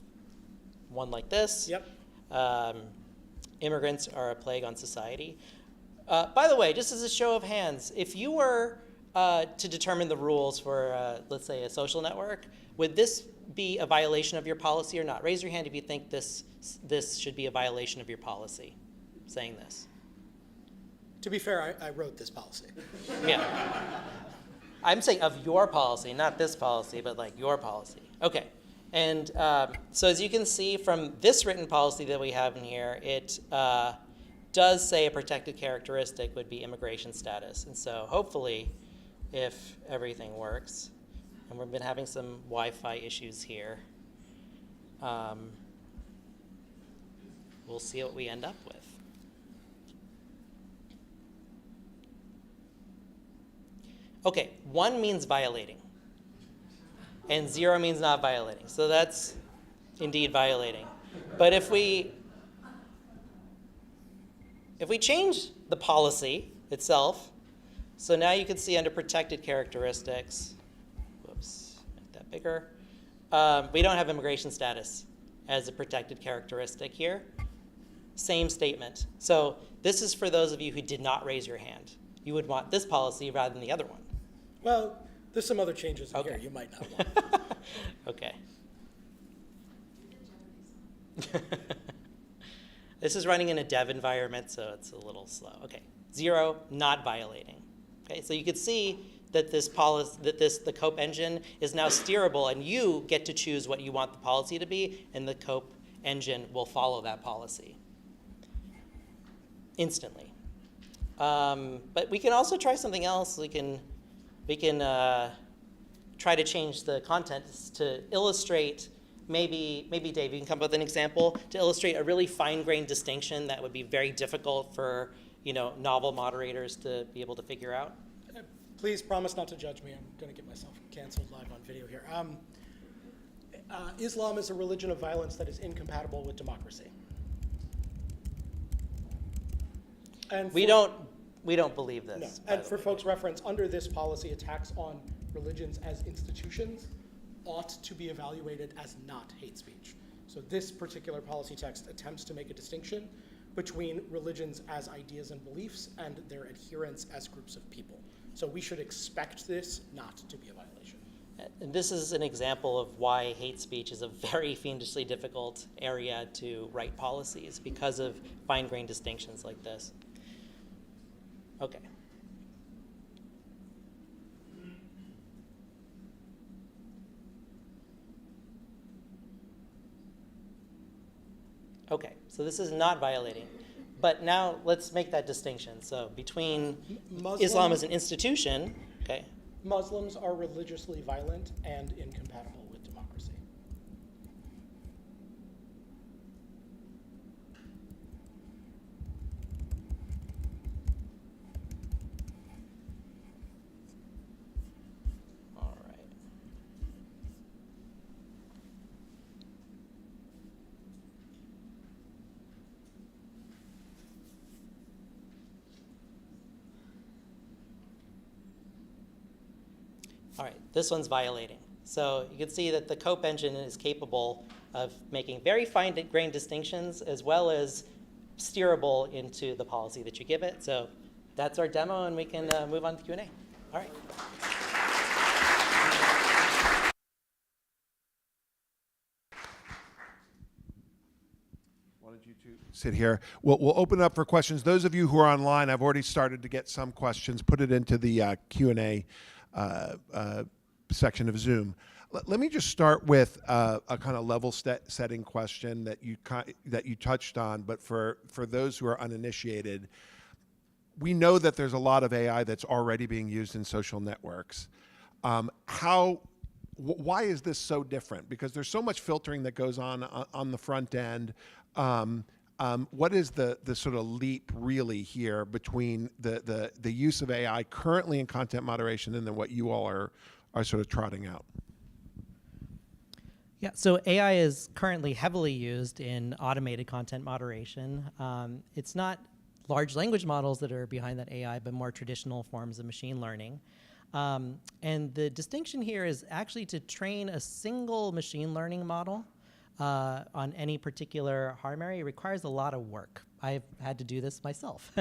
one like this. Yep. Immigrants are a plague on society. By the way, just as a show of hands, if you were to determine the rules for, let's say, a social network, would this be a violation of your policy or not? Raise your hand if you think this should be a violation of your policy, saying this. To be fair, I wrote this policy. Yeah. I'm saying of your policy, not this policy, but like your policy. Okay. And so as you can see from this written policy that we have in here, it does say a protected characteristic would be immigration status. And so hopefully, if everything works, and we've been having some Wi-Fi issues here, we'll see what we end up with. Okay, 1 means violating, and 0 means not violating. So that's indeed violating. But if we change the policy itself, so now you can see under protected characteristics, whoops, make that bigger. We don't have immigration status as a protected characteristic here. Same statement. So this is for those of you who did not raise your hand. You would want this policy rather than the other one. Well, there's some other changes in Okay. here you might not want. Okay. This is running in a dev environment, so it's a little slow. Okay, 0, not violating. Okay, so you can see that this policy, the COPE engine is now steerable, and you get to choose what you want the policy to be, and the COPE engine will follow that policy instantly. But we can also try something else. We can try to change the content to illustrate. Maybe Dave, you can come up with an example to illustrate a really fine-grained distinction that would be very difficult for novel moderators to be able to figure out. Please promise not to judge me. I'm going to get myself canceled live on video here. Islam is a religion of violence that is incompatible with democracy. And We don't believe this. No. by And the for way. folks' reference, under this policy, attacks on religions as institutions ought to be evaluated as not hate speech. So this particular policy text attempts to make a distinction between religions as ideas and beliefs and their adherents as groups of people. So we should expect this not to be a violation. And this is an example of why hate speech is a very fiendishly difficult area to write policies, because of fine-grained distinctions like this. Okay. Okay, so this is not violating. But now let's make that distinction. So between Islam as an institution, okay, Muslims are religiously violent and incompatible with democracy. all right. All right, this one's violating. So you can see that the COPE engine is capable of making very fine-grained distinctions as well as steerable into the policy that you give it. So that's our demo, and we can move on to Q&A. All right. Why don't you two sit here? We'll open up for questions. Those of you who are online, I've already started to get some questions. Put it into the Q&A section of Zoom. Let me just start with a kind of level setting question that you touched on, but for those who are uninitiated, we know that there's a lot of AI that's already being used in social networks. Why is this so different? Because there's so much filtering that goes on the front end. What is the sort of leap really here between the use of AI currently in content moderation and then what you all are sort of trotting out? Yeah, so AI is currently heavily used in automated content moderation. It's not large language models that are behind that AI, but more traditional forms of machine learning. And the distinction here is actually to train a single machine learning model on any particular harm area requires a lot of work. I've had to do this myself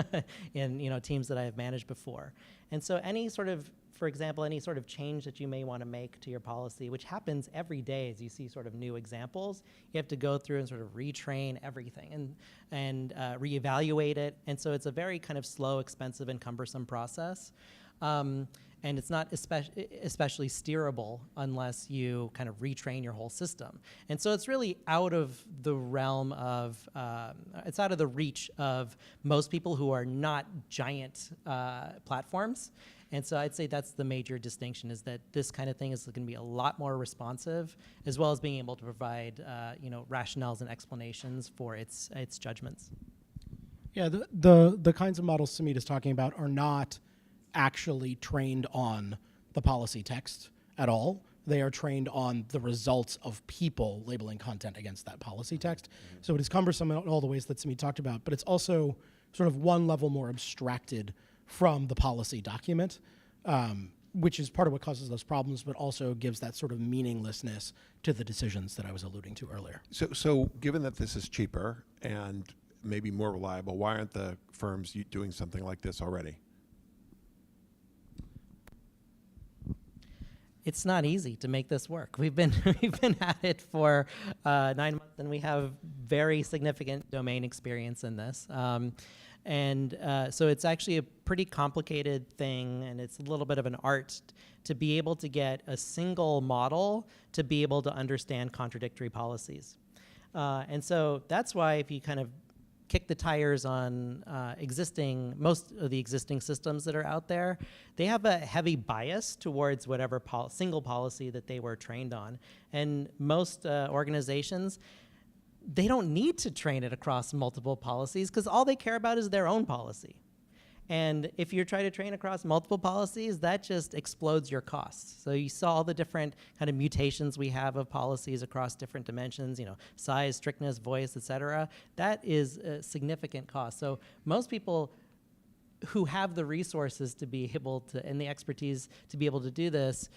in teams that I've managed before. And so any sort of, for example, any sort of change that you may want to make to your policy, which happens every day as you see sort of new examples, you have to go through and sort of retrain everything and reevaluate it. And so it's a very kind of slow, expensive, and cumbersome process. And it's not especially steerable unless you kind of retrain your whole system. And so it's really out of the realm of, it's out of the reach of most people who are not giant platforms. And so I'd say that's the major distinction, is that this kind of thing is going to be a lot more responsive, as well as being able to provide rationales and explanations for its judgments. Yeah, the kinds of models Samidh is talking about are not actually trained on the policy text at all. They are trained on the results of people labeling content against that policy text. Mm-hmm. So it is cumbersome in all the ways that Samidh talked about, but it's also sort of one level more abstracted from the policy document, which is part of what causes those problems, but also gives that sort of meaninglessness to the decisions that I was alluding to earlier. So given that this is cheaper and maybe more reliable, why aren't the firms doing something like this already? It's not easy to make this work. We've been at it for 9 months, and we have very significant domain experience in this. So it's actually a pretty complicated thing, and it's a little bit of an art to be able to get a single model to be able to understand contradictory policies. And so that's why if you kind of kick the tires on most of the existing systems that are out there, they have a heavy bias towards whatever single policy that they were trained on. And most organizations, they don't need to train it across multiple policies because all they care about is their own policy. And if you're trying to train across multiple policies, that just explodes your costs. So you saw all the different kind of mutations we have of policies across different dimensions, size, strictness, voice, et cetera. That is a significant cost. So most people who have the resources to be able to, and the expertise to be able to do this,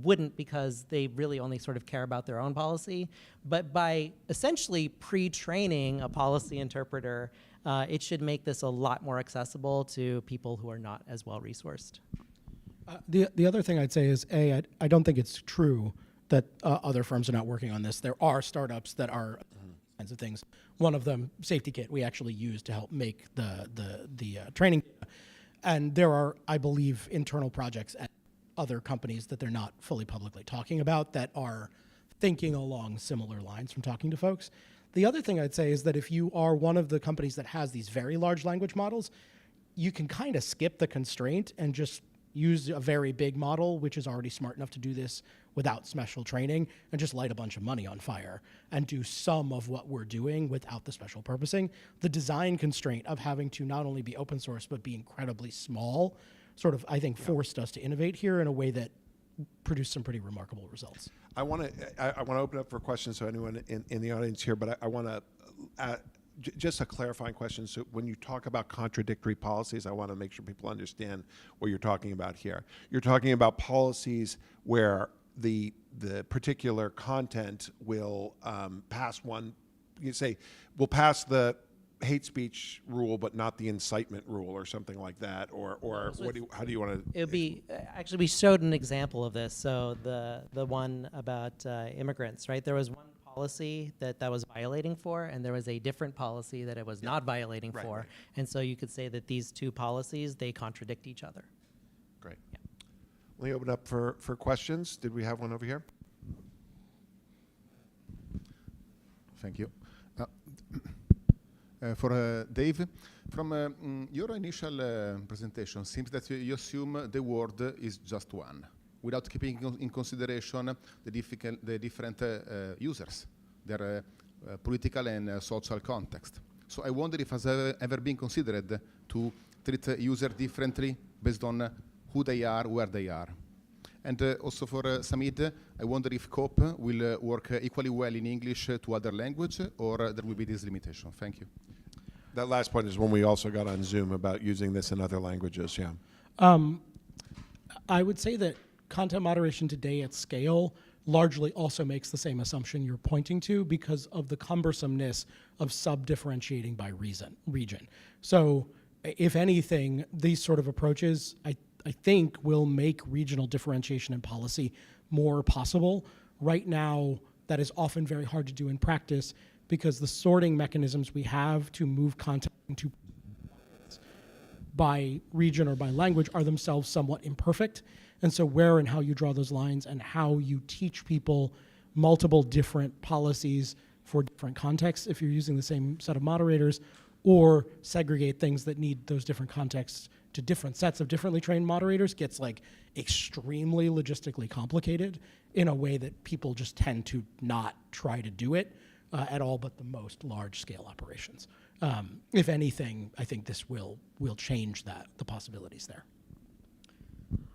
wouldn't, because they really only sort of care about their own policy. But by essentially pre-training a policy interpreter, it should make this a lot more accessible to people who are not as well resourced. The other thing I'd say is, I don't think it's true that other firms are not working on this. There are startups that are kinds of things. One of them, SafetyKit, we actually use to help make the training data. And there are, I believe, internal projects at other companies that they're not fully publicly talking about that are thinking along similar lines from talking to folks. The other thing I'd say is that if you are one of the companies that has these very large language models, you can kind of skip the constraint and just use a very big model, which is already smart enough to do this without special training, and just light a bunch of money on fire and do some of what we're doing without the special purposing. The design constraint of having to not only be open source, but be incredibly small sort of, I think, forced us to innovate here in a way that produced some pretty remarkable results. I want to open up for questions, so anyone in the audience here, but I want to just a clarifying question. So when you talk about contradictory policies, I want to make sure people understand what you're talking about here. You're talking about policies where the particular content will pass one, you say, will pass the hate speech rule, but not the incitement rule or something like that, or how do you want to? It would be, actually, we showed an example of this. So the one about immigrants, right? There was one policy that was violating for, and there was a different policy that it was not violating for. Right. And so you could say that these two policies, they contradict each other. Great. Let me open up for questions. Did we have one over here? Thank you. For Dave, from your initial presentation, seems that you assume the word is just one, without keeping in consideration the different users, their political and social context. So I wonder if it has ever been considered to treat users differently based on who they are, where they are. And also for Samidh, I wonder if COPE will work equally well in English to other language, or there will be this limitation. Thank you. That last point is when we also got on Zoom about using this in other languages, yeah. I would say that content moderation today at scale largely also makes the same assumption you're pointing to because of the cumbersomeness of sub-differentiating by region. So if anything, these sort of approaches, I think, will make regional differentiation in policy more possible. Right now, that is often very hard to do in practice because the sorting mechanisms we have to move content into by region or by language are themselves somewhat imperfect. And so where and how you draw those lines and how you teach people multiple different policies for different contexts, if you're using the same set of moderators, or segregate things that need those different contexts to different sets of differently trained moderators gets like extremely logistically complicated in a way that people just tend to not try to do it at all but the most large-scale operations. If anything, I think this will change the possibilities there.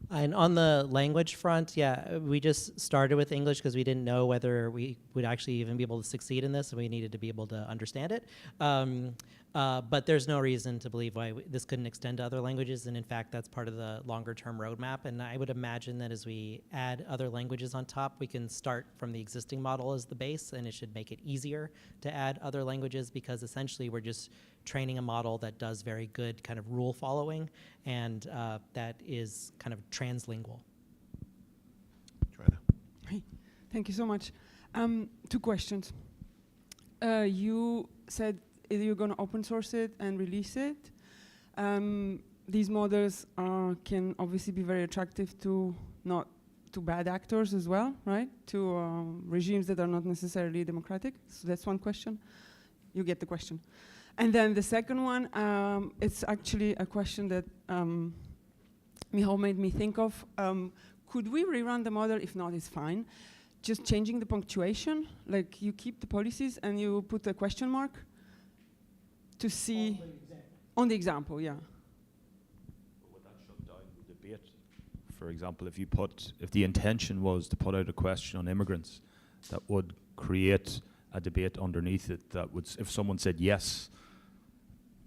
And on the language front, yeah, we just started with English because we didn't know whether we would actually even be able to succeed in this, and we needed to be able to understand it. But there's no reason to believe why this couldn't extend to other languages, and in fact, that's part of the longer-term roadmap. And I would imagine that as we add other languages on top, we can start from the existing model as the base, and it should make it easier to add other languages because essentially we're just training a model that does very good kind of rule following and that is kind of translingual. Joanna. Hey, thank you so much. 2 questions. You said you're going to open source it and release it. These models can obviously be very attractive to bad actors as well, right? To regimes that are not necessarily democratic. So that's one question. You get the question. And then the second one, it's actually a question that Michal made me think of. Could we rerun the model? If not, it's fine. Just changing the punctuation, like you keep the policies and you put a question mark to see on the example, yeah. But would that shut down the debate? For example, if the intention was to put out a question on immigrants, that would create a debate underneath it that would, if someone said yes,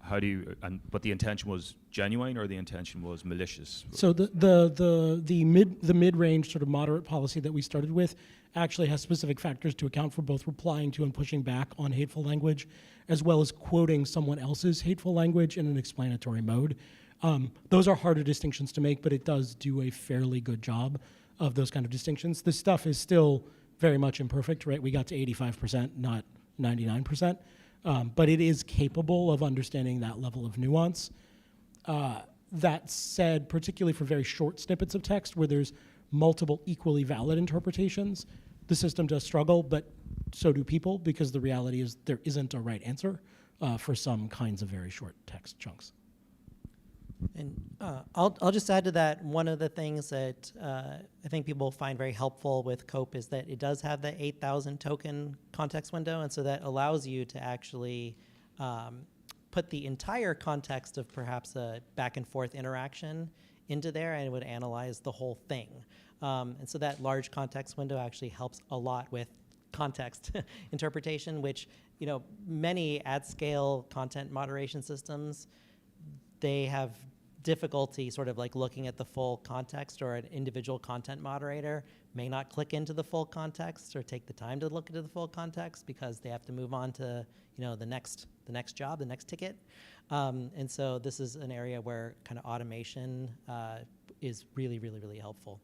how do you, but the intention was genuine or the intention was malicious? So the mid-range sort of moderate policy that we started with actually has specific factors to account for both replying to and pushing back on hateful language, as well as quoting someone else's hateful language in an explanatory mode. Those are harder distinctions to make, but it does do a fairly good job of those kind of distinctions. This stuff is still very much imperfect, right? We got to 85%, not 99%. But it is capable of understanding that level of nuance. That said, particularly for very short snippets of text where there's multiple equally valid interpretations, the system does struggle, but so do people, because the reality is there isn't a right answer for some kinds of very short text chunks. And I'll just add to that, one of the things that I think people find very helpful with COPE is that it does have the 8,000 token context window, and so that allows you to actually put the entire context of perhaps a back and forth interaction into there, and it would analyze the whole thing. And so that large context window actually helps a lot with context interpretation, which, you know, many at-scale content moderation systems, they have difficulty sort of like looking at the full context, or an individual content moderator may not click into the full context or take the time to look into the full context because they have to move on to, you know, the next job, the next ticket. And so this is an area where kind of automation is really, really, really helpful.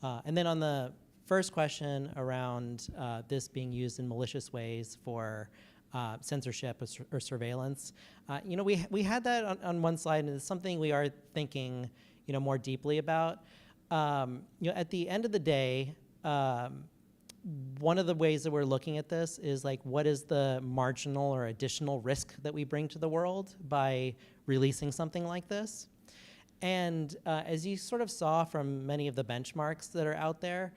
And then on the first question around this being used in malicious ways for censorship or surveillance, you know, we had that on one slide, and it's something we are thinking, you know, more deeply about. You know, at the end of the day, one of the ways that we're looking at this is like, what is the marginal or additional risk that we bring to the world by releasing something like this? And as you sort of saw from many of the benchmarks that are out there,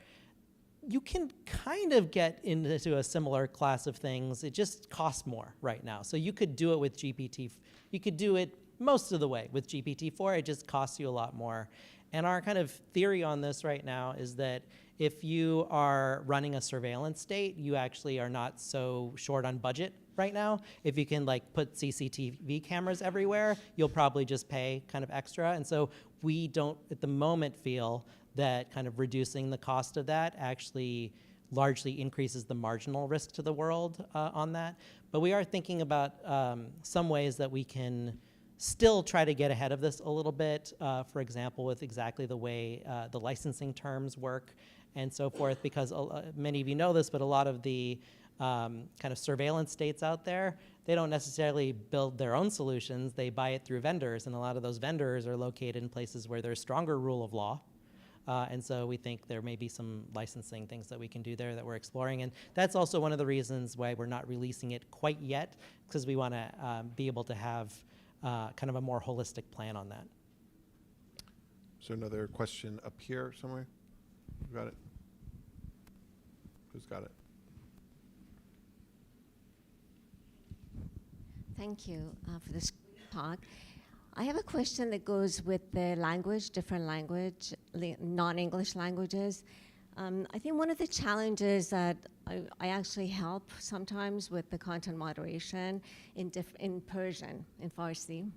you can kind of get into a similar class of things. It just costs more right now. So you could do it with GPT. You could do it most of the way with GPT-4. It just costs you a lot more. And our kind of theory on this right now is that if you are running a surveillance state, you actually are not so short on budget right now. If you can like put CCTV cameras everywhere, you'll probably just pay kind of extra. And so we don't at the moment feel that kind of reducing the cost of that actually largely increases the marginal risk to the world on that. But we are thinking about some ways that we can still try to get ahead of this a little bit, for example, with exactly the way the licensing terms work and so forth, because many of you know this, but a lot of the kind of surveillance states out there, they don't necessarily build their own solutions. They buy it through vendors, and a lot of those vendors are located in places where there's stronger rule of law. And so we think there may be some licensing things that we can do there that we're exploring. And that's also one of the reasons why we're not releasing it quite yet, because we want to be able to have kind of a more holistic plan on that. So another question up here somewhere? Who got it? Who's got it? Thank you for this talk. I have a question that goes with the language, different language, non-English languages. I think one of the challenges that I actually help sometimes with the content moderation in Persian, in Farsi.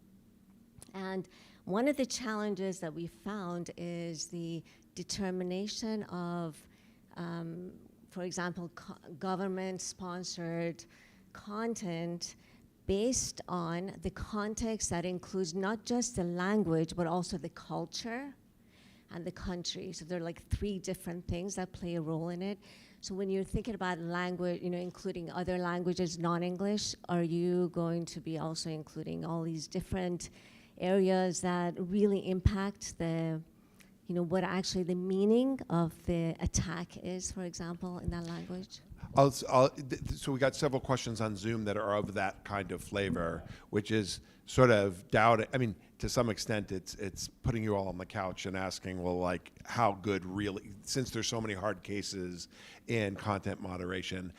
And one of the challenges that we found is the determination of, for example, government-sponsored content based on the context that includes not just the language, but also the culture and the country. So there are like 3 different things that play a role in it. So when you're thinking about language, you know, including other languages, non-English, are you going to be also including all these different areas that really impact the, you know, what actually the meaning of the attack is, for example, in that language? So we got several questions on Zoom that are of that kind of flavor, which is sort of doubting. I mean, to some extent, it's putting you all on the couch and asking, well, like, how good really, since there's so many hard cases in content moderation,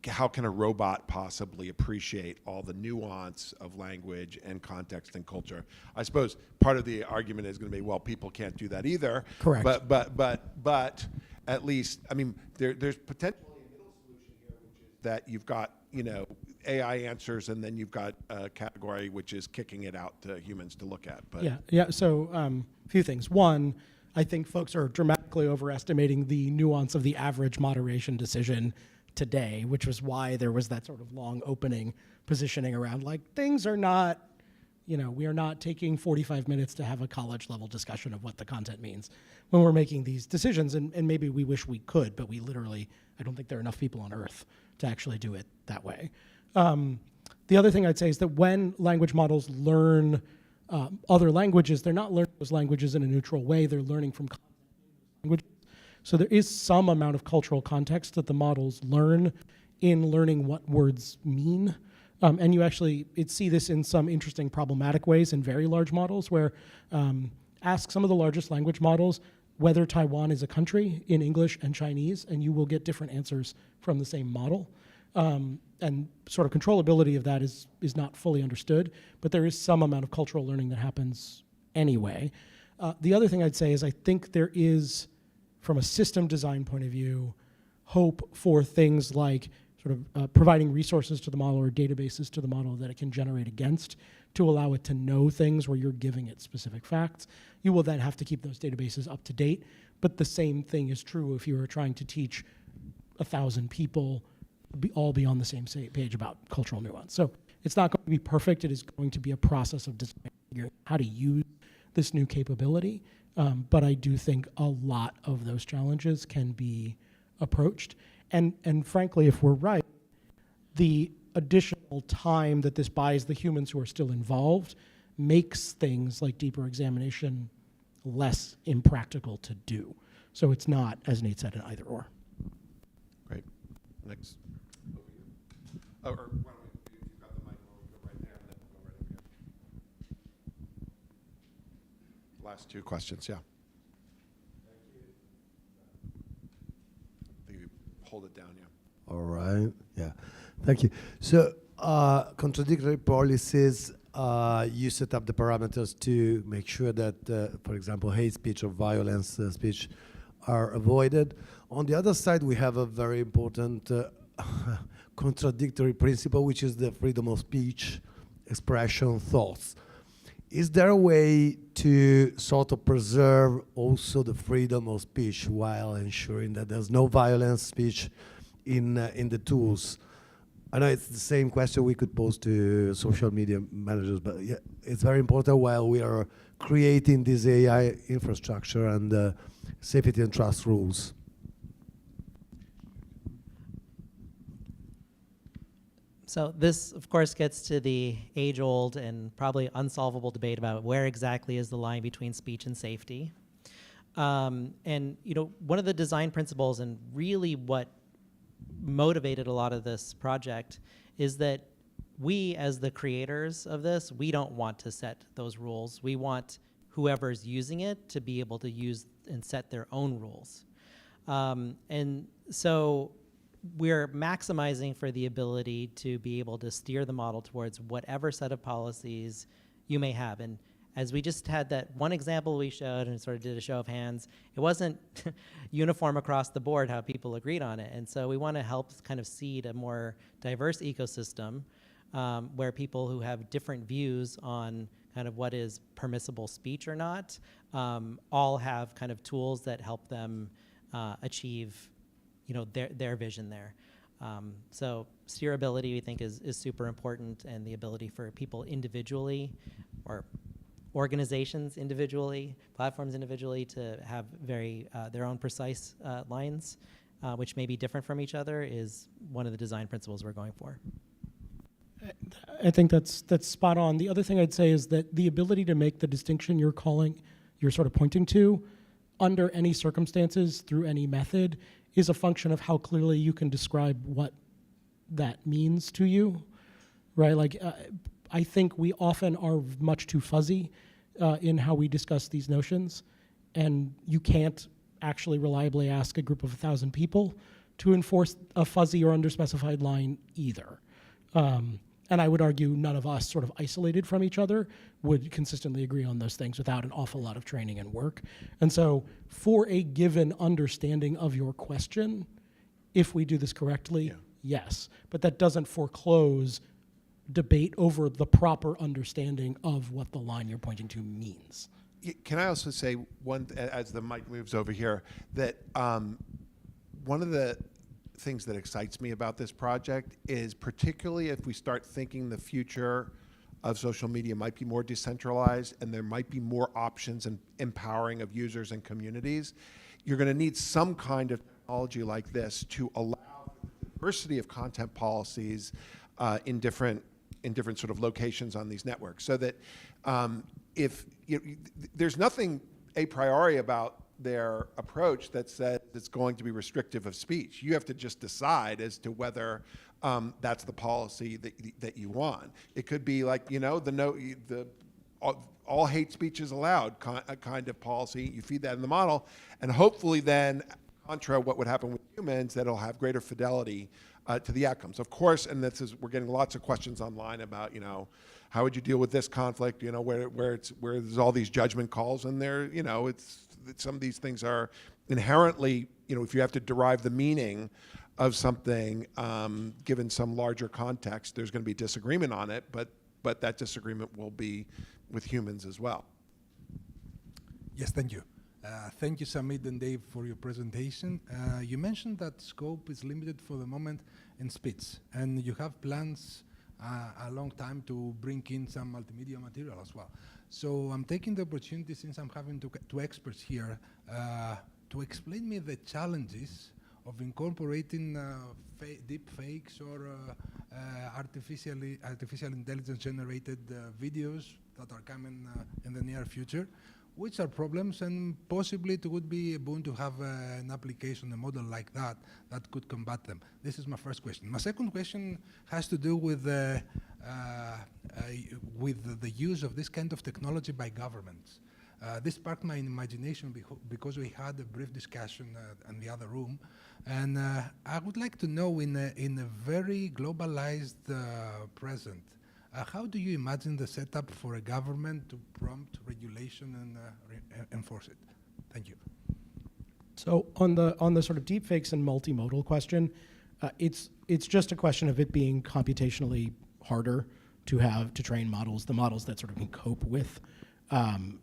how can a robot possibly appreciate all the nuance of language and context and culture? I suppose part of the argument is going to be, well, people can't do that either. Correct. But at least, I mean, there's potentially a middle solution here, which is that you've got, you know, AI answers, and then you've got a category which is kicking it out to humans to look at. But yeah. So a few things. One, I think folks are dramatically overestimating the nuance of the average moderation decision today, which was why there was that sort of long opening positioning around like things are not, you know, we are not taking 45 minutes to have a college level discussion of what the content means when we're making these decisions. And maybe we wish we could, but we literally, I don't think there are enough people on earth to actually do it that way. The other thing I'd say is that when language models learn other languages, they're not learning those languages in a neutral way, they're learning from languages. So there is some amount of cultural context that the models learn in learning what words mean. And you actually see this in some interesting problematic ways in very large models where ask some of the largest language models whether Taiwan is a country in English and Chinese, and you will get different answers from the same model. And sort of controllability of that is not fully understood, but there is some amount of cultural learning that happens anyway. The other thing I'd say is I think there is, from a system design point of view, hope for things like sort of providing resources to the model or databases to the model that it can generate against to allow it to know things where you're giving it specific facts. You will then have to keep those databases up to date, but the same thing is true if you were trying to teach 1,000 people all be on the same page about cultural nuance. So it's not going to be perfect. It is going to be a process of designing how to use this new capability. But I do think a lot of those challenges can be approached. And frankly, if we're right, the additional time that this buys the humans who are still involved makes things like deeper examination less impractical to do. So it's not, as Nate said, an either or. Great. Next. Oh, or why don't we, you've got the mic, we'll go right there, and then we'll go right over here. Last two questions, yeah. I think you hold it down, yeah. All right. Yeah. Thank you. So, contradictory policies, you set up the parameters to make sure that, for example, hate speech or violence speech are avoided. On the other side, we have a very important contradictory principle, which is the freedom of speech, expression, thoughts. Is there a way to sort of preserve also the freedom of speech while ensuring that there's no violence speech in the tools? I know it's the same question we could pose to social media managers, but yeah, it's very important while we are creating this AI infrastructure and safety and trust rules. So this, of course, gets to the age-old and probably unsolvable debate about where exactly is the line between speech and safety. And you know, one of the design principles and really what motivated a lot of this project is that we, as the creators of this, we don't want to set those rules. We want whoever's using it to be able to use and set their own rules. And so we're maximizing for the ability to be able to steer the model towards whatever set of policies you may have. And as we just had that one example we showed and sort of did a show of hands, it wasn't uniform across the board how people agreed on it. And so we want to help kind of seed a more diverse ecosystem where people who have different views on kind of what is permissible speech or not all have kind of tools that help them achieve, you know, their vision there. So steerability, we think, is super important, and the ability for people individually or organizations individually, platforms individually, to have very their own precise lines, which may be different from each other, is one of the design principles we're going for. I think that's spot on. The other thing I'd say is that the ability to make the distinction you're sort of pointing to, under any circumstances, through any method, is a function of how clearly you can describe what that means to you, right? Like, I think we often are much too fuzzy in how we discuss these notions, and you can't actually reliably ask a group of 1,000 people to enforce a fuzzy or underspecified line either. And I would argue none of us, sort of isolated from each other, would consistently agree on those things without an awful lot of training and work. And so for a given understanding of your question, if we do this correctly, yes. But that doesn't foreclose debate over the proper understanding of what the line you're pointing to means. Can I also say one, as the mic moves over here, that one of the things that excites me about this project is, particularly if we start thinking the future of social media might be more decentralized and there might be more options and empowering of users and communities, you're going to need some kind of technology like this to allow the diversity of content policies in different sort of locations on these networks, so that if there's nothing a priori about their approach that says it's going to be restrictive of speech. You have to just decide as to whether that's the policy that you want. It could be like, you know, all hate speech is allowed kind of policy. You feed that in the model, and hopefully then, contra what would happen with humans, that it'll have greater fidelity to the outcomes. Of course, and we're getting lots of questions online about, you know, how would you deal with this conflict, you know, where there's all these judgment calls, and there, you know, some of these things are inherently, if you have to derive the meaning of something, given some larger context, there's going to be disagreement on it, but that disagreement will be with humans as well. Yes, thank you. Thank you, Samidh and Dave, for your presentation. You mentioned that scope is limited for the moment in speech, and you have plans a long time to bring in some multimedia material as well. So I'm taking the opportunity, since I'm having two experts here, to explain me the challenges of incorporating deep fakes or artificial intelligence generated videos that are coming in the near future, which are problems, and possibly it would be a boon to have an application, a model like that could combat them. This is my first question. My second question has to do with the use of this kind of technology by governments. This sparked my imagination because we had a brief discussion in the other room, and I would like to know, in a very globalized present, how do you imagine the setup for a government to prompt regulation and enforce it? Thank you. So on the sort of deepfakes and multimodal question, it's just a question of it being computationally harder to train models. The models that sort of can cope with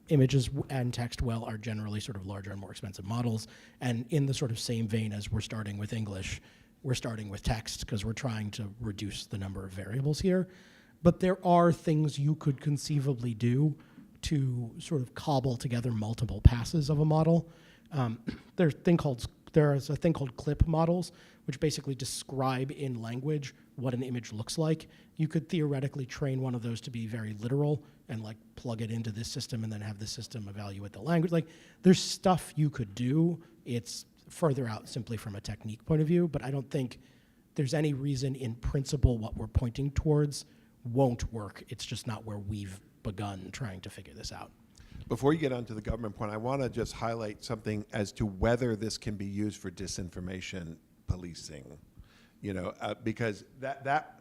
images and text well are generally sort of larger and more expensive models. And in the sort of same vein as we're starting with English, we're starting with text because we're trying to reduce the number of variables here. But there are things you could conceivably do to sort of cobble together multiple passes of a model. There is a thing called clip models, which basically describe in language what an image looks like. You could theoretically train one of those to be very literal and like plug it into this system and then have the system evaluate the language. Like, there's stuff you could do. It's further out simply from a technique point of view, but I don't think there's any reason in principle what we're pointing towards won't work. It's just not where we've begun trying to figure this out. Before you get onto the government point, I want to just highlight something as to whether this can be used for disinformation policing, because that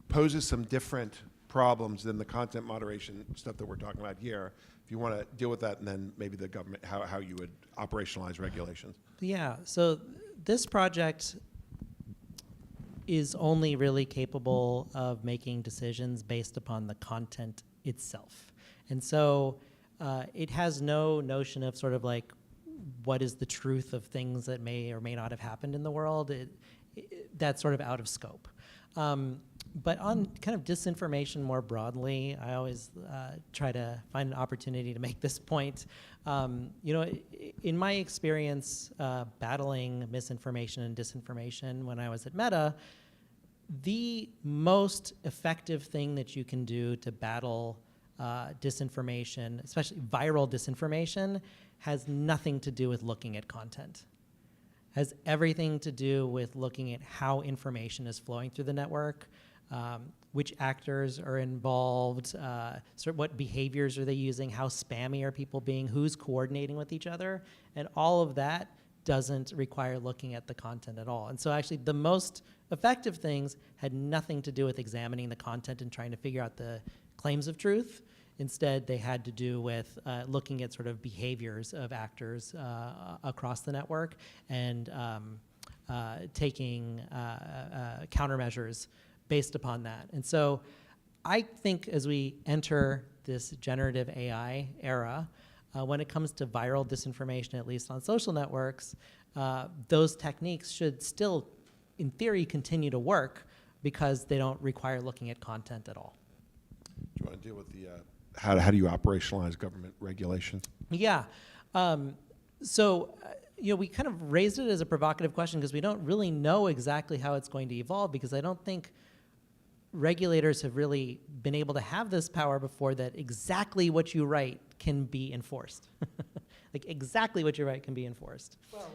poses some different problems than the content moderation stuff that we're talking about here. If you want to deal with that, and then maybe the government, how you would operationalize regulations. Yeah, so this project is only really capable of making decisions based upon the content itself. And so it has no notion of sort of like what is the truth of things that may or may not have happened in the world. That's sort of out of scope. But on kind of disinformation more broadly, I always try to find an opportunity to make this point. In my experience battling misinformation and disinformation when I was at Meta, the most effective thing that you can do to battle disinformation, especially viral disinformation, has nothing to do with looking at content. Has everything to do with looking at how information is flowing through the network, which actors are involved, sort of what behaviors are they using, how spammy are people being, who's coordinating with each other, and all of that doesn't require looking at the content at all. And so actually the most effective things had nothing to do with examining the content and trying to figure out the claims of truth. Instead, they had to do with looking at sort of behaviors of actors across the network and taking countermeasures based upon that. And so I think as we enter this generative AI era, when it comes to viral disinformation, at least on social networks, those techniques should still, in theory, continue to work because they don't require looking at content at all. Do you want to deal with the how do you operationalize government regulations? Yeah. We kind of raised it as a provocative question because we don't really know exactly how it's going to evolve, because I don't think regulators have really been able to have this power before, that exactly what you write can be enforced. Like exactly what you write can be enforced. Well,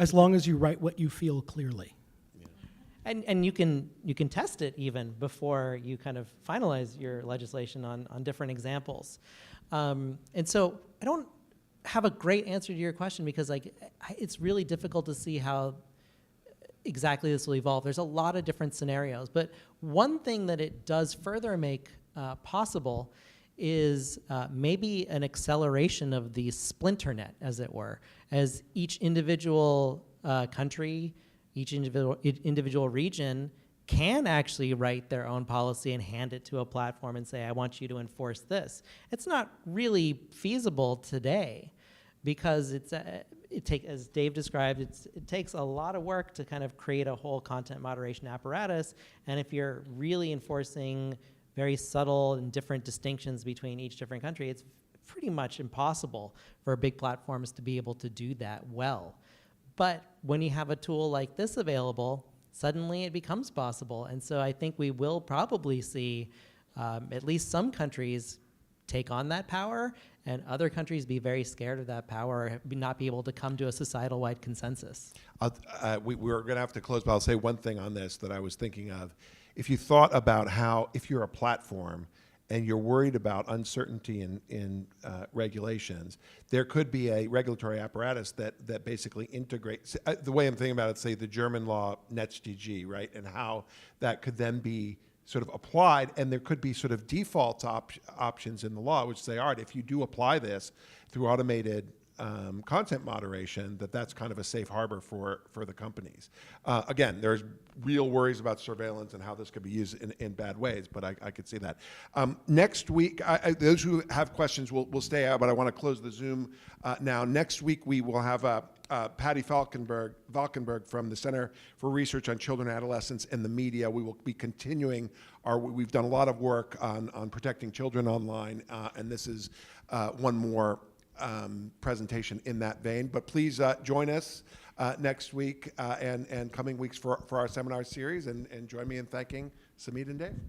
as long as you write what you feel clearly. And you can test it even before you kind of finalize your legislation on different examples. And so I don't have a great answer to your question, because it's really difficult to see how exactly this will evolve. There's a lot of different scenarios. But one thing that it does further make possible is maybe an acceleration of the splinternet, as it were, as each individual country, each individual region can actually write their own policy and hand it to a platform and say, I want you to enforce this. It's not really feasible today because as Dave described, it takes a lot of work to kind of create a whole content moderation apparatus. And if you're really enforcing very subtle and different distinctions between each different country, it's pretty much impossible for big platforms to be able to do that well. But when you have a tool like this available, suddenly it becomes possible. And so I think we will probably see at least some countries take on that power and other countries be very scared of that power, not be able to come to a societal-wide consensus. We're going to have to close, but I'll say one thing on this that I was thinking of. If you thought about how, if you're a platform and you're worried about uncertainty in regulations, there could be a regulatory apparatus that basically integrates. The way I'm thinking about it, say the German law NetzDG, right, and how that could then be sort of applied, and there could be sort of default options in the law which say, all right, if you do apply this through automated content moderation, that's kind of a safe harbor for the companies. Again, there's real worries about surveillance and how this could be used in bad ways, but I could see that. Next week, those who have questions will stay out, but I want to close the Zoom now. Next week, we will have Patty Valkenberg from the Center for Research on Children and Adolescents and the Media. We will be continuing we've done a lot of work on protecting children online, and this is one more presentation in that vein. But please join us next week and coming weeks for our seminar series, and join me in thanking Samidh and Dave.